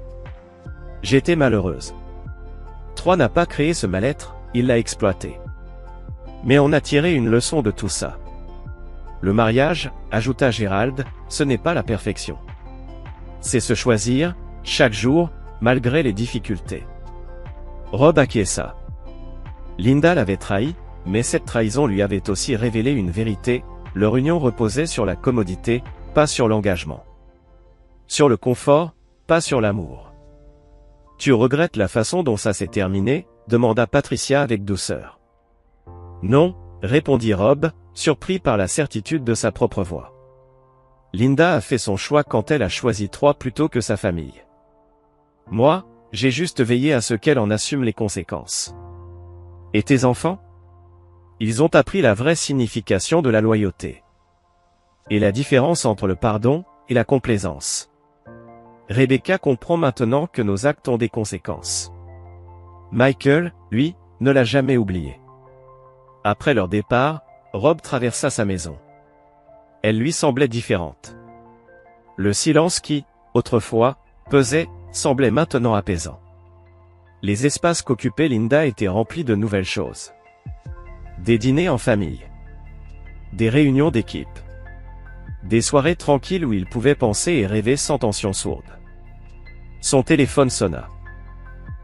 J'étais malheureuse. Troy n'a pas créé ce mal-être, il l'a exploité. Mais on a tiré une leçon de tout ça. Le mariage, ajouta Gérald, ce n'est pas la perfection. C'est se choisir, chaque jour, malgré les difficultés. Rob acquiesça. Linda l'avait trahi, mais cette trahison lui avait aussi révélé une vérité, leur union reposait sur la commodité, pas sur l'engagement. Sur le confort, pas sur l'amour. « Tu regrettes la façon dont ça s'est terminé ?» demanda Patricia avec douceur. « Non », répondit Rob, surpris par la certitude de sa propre voix. Linda a fait son choix quand elle a choisi Troy plutôt que sa famille. Moi, j'ai juste veillé à ce qu'elle en assume les conséquences. Et tes enfants ? Ils ont appris la vraie signification de la loyauté. Et la différence entre le pardon et la complaisance. Rebecca comprend maintenant que nos actes ont des conséquences. Michael, lui, ne l'a jamais oublié. Après leur départ, Rob traversa sa maison. Elle lui semblait différente. Le silence qui, autrefois, pesait, semblait maintenant apaisant. Les espaces qu'occupait Linda étaient remplis de nouvelles choses. Des dîners en famille. Des réunions d'équipe. Des soirées tranquilles où il pouvait penser et rêver sans tension sourde. Son téléphone sonna.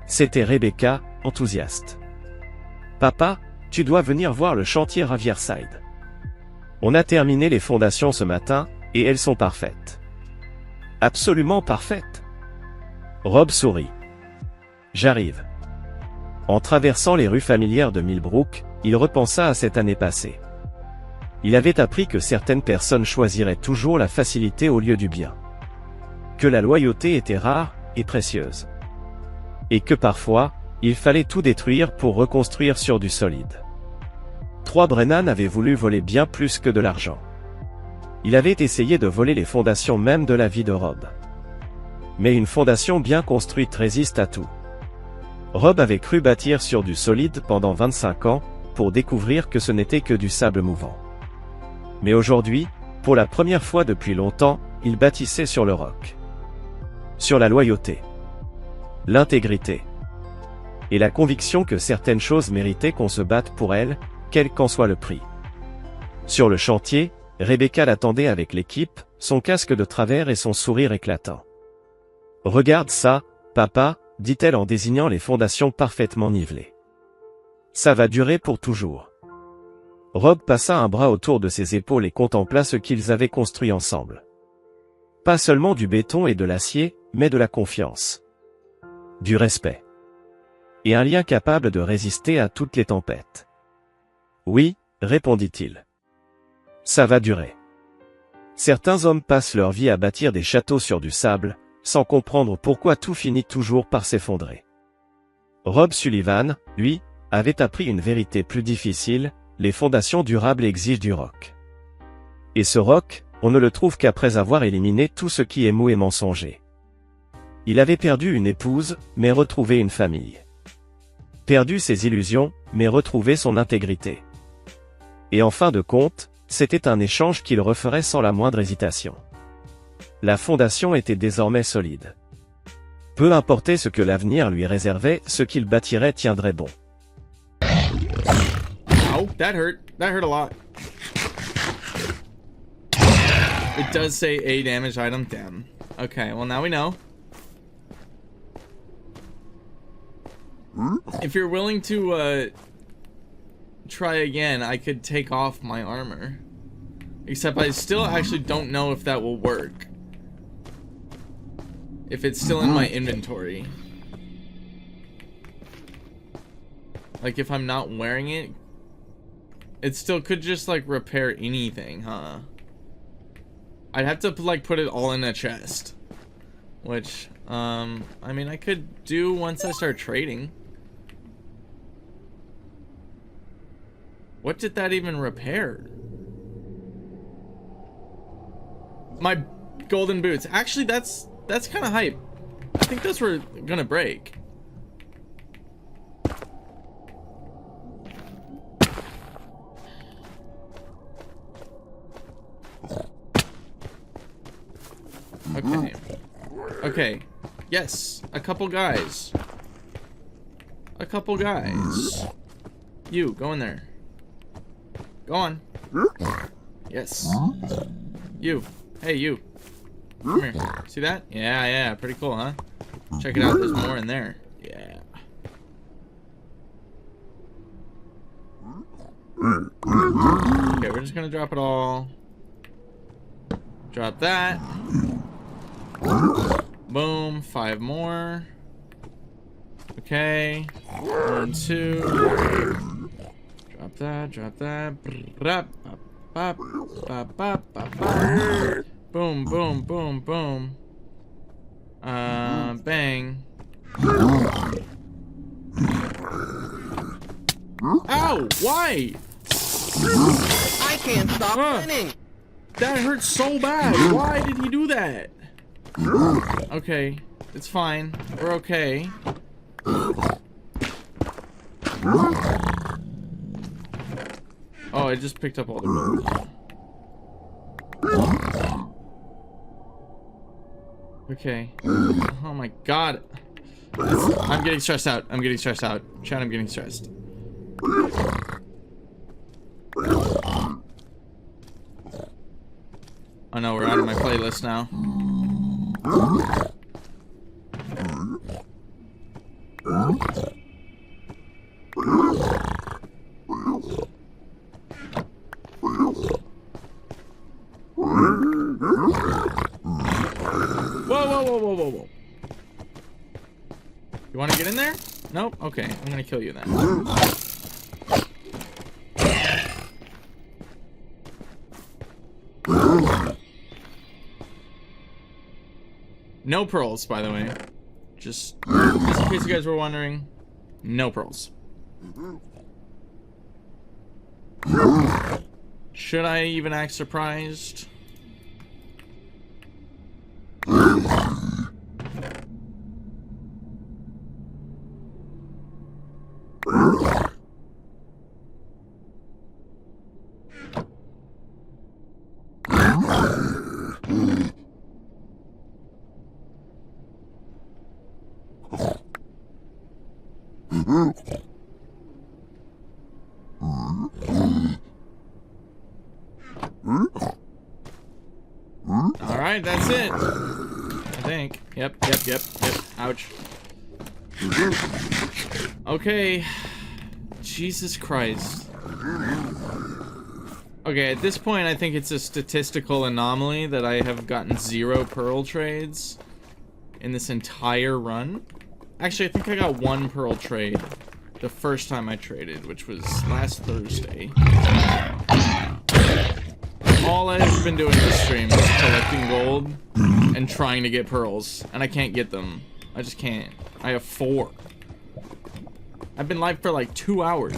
C'était Rebecca, enthousiaste. « Papa, tu dois venir voir le chantier Riverside. On a terminé les fondations ce matin, et elles sont parfaites. » « Absolument parfaites. » Rob sourit. « J'arrive. » En traversant les rues familières de Millbrook, il repensa à cette année passée. Il avait appris que certaines personnes choisiraient toujours la facilité au lieu du bien. Que la loyauté était rare et précieuse. Et que parfois, il fallait tout détruire pour reconstruire sur du solide. Troy Brennan avait voulu voler bien plus que de l'argent. Il avait essayé de voler les fondations même de la vie de Rob. Mais une fondation bien construite résiste à tout. Rob avait cru bâtir sur du solide pendant 25 ans, pour découvrir que ce n'était que du sable mouvant. Mais aujourd'hui, pour la première fois depuis longtemps, il bâtissait sur le roc. Sur la loyauté. L'intégrité. Et la conviction que certaines choses méritaient qu'on se batte pour elles, quel qu'en soit le prix. Sur le chantier, Rebecca l'attendait avec l'équipe, son casque de travers et son sourire éclatant. « Regarde ça, papa », dit-elle en désignant les fondations parfaitement nivelées. « Ça va durer pour toujours. » Rob passa un bras autour de ses épaules et contempla ce qu'ils avaient construit ensemble. Pas seulement du béton et de l'acier, mais de la confiance. Du respect. Et un lien capable de résister à toutes les tempêtes. « Oui », répondit-il. « Ça va durer. » Certains hommes passent leur vie à bâtir des châteaux sur du sable, sans comprendre pourquoi tout finit toujours par s'effondrer. Rob Sullivan, lui, avait appris une vérité plus difficile, les fondations durables exigent du roc. Et ce roc, on ne le trouve qu'après avoir éliminé tout ce qui est mou et mensonger. Il avait perdu une épouse, mais retrouvé une famille. Perdu ses illusions, mais retrouvé son intégrité. Et en fin de compte, c'était un échange qu'il referait sans la moindre hésitation. La fondation était désormais solide. Peu importait ce que l'avenir lui réservait, ce qu'il bâtirait tiendrait bon. Ow, that hurt. That hurt a lot. It does say a damaged item. Damn. Okay, well now we know. If you're willing to try again, I could take off my armor. Except I still actually don't know if that will work. If it's still in my inventory. Like if I'm not wearing it, it still could just like repair anything, huh? I'd have to like put it all in a chest. Which, I mean I could do once I start trading. What did that even repair? My golden boots. Actually, that's kind of hype. I think those were gonna break. Okay. Okay. Yes, a couple guys. A couple guys. You, go in there. Go on. Yes. You. Hey, you. Come here. See that? Yeah, yeah. Pretty cool, huh? Check it out. There's more in there. Yeah. Okay, we're just gonna drop it all. Drop that. Boom. 5 more. Okay. 1, 2. Drop that. Drop that. Boom, boom, boom, boom. Bang. Ow! Why? I can't stop running. That hurts so bad. Why did he do that? Okay, it's fine. We're okay. Oh, I just picked up all the rolls. Okay. Oh my god. I'm getting stressed out. I'm getting stressed out. Chat, I'm getting stressed. Oh no, we're out of my playlist now. Whoa. You want to get in there? Nope. Okay, I'm gonna kill you then. No pearls, by the way. Just in case you guys were wondering, no pearls. Should I even act surprised? Alright, that's it. I think. Yep. Ouch. Okay. Jesus Christ. Okay, at this point, I think it's a statistical anomaly that I have gotten 0 pearl trades in this entire run. Actually, I think I got 1 pearl trade the first time I traded, which was last Thursday. All I've been doing this stream is collecting gold and trying to get pearls, and I can't get them. I just can't. I have 4. I've been live for like 2 hours.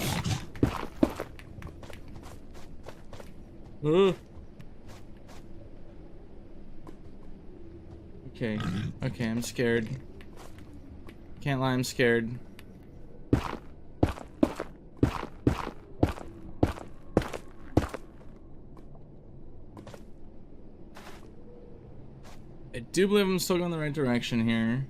Okay, I'm scared. Can't lie, I'm scared. I do believe I'm still going the right direction here.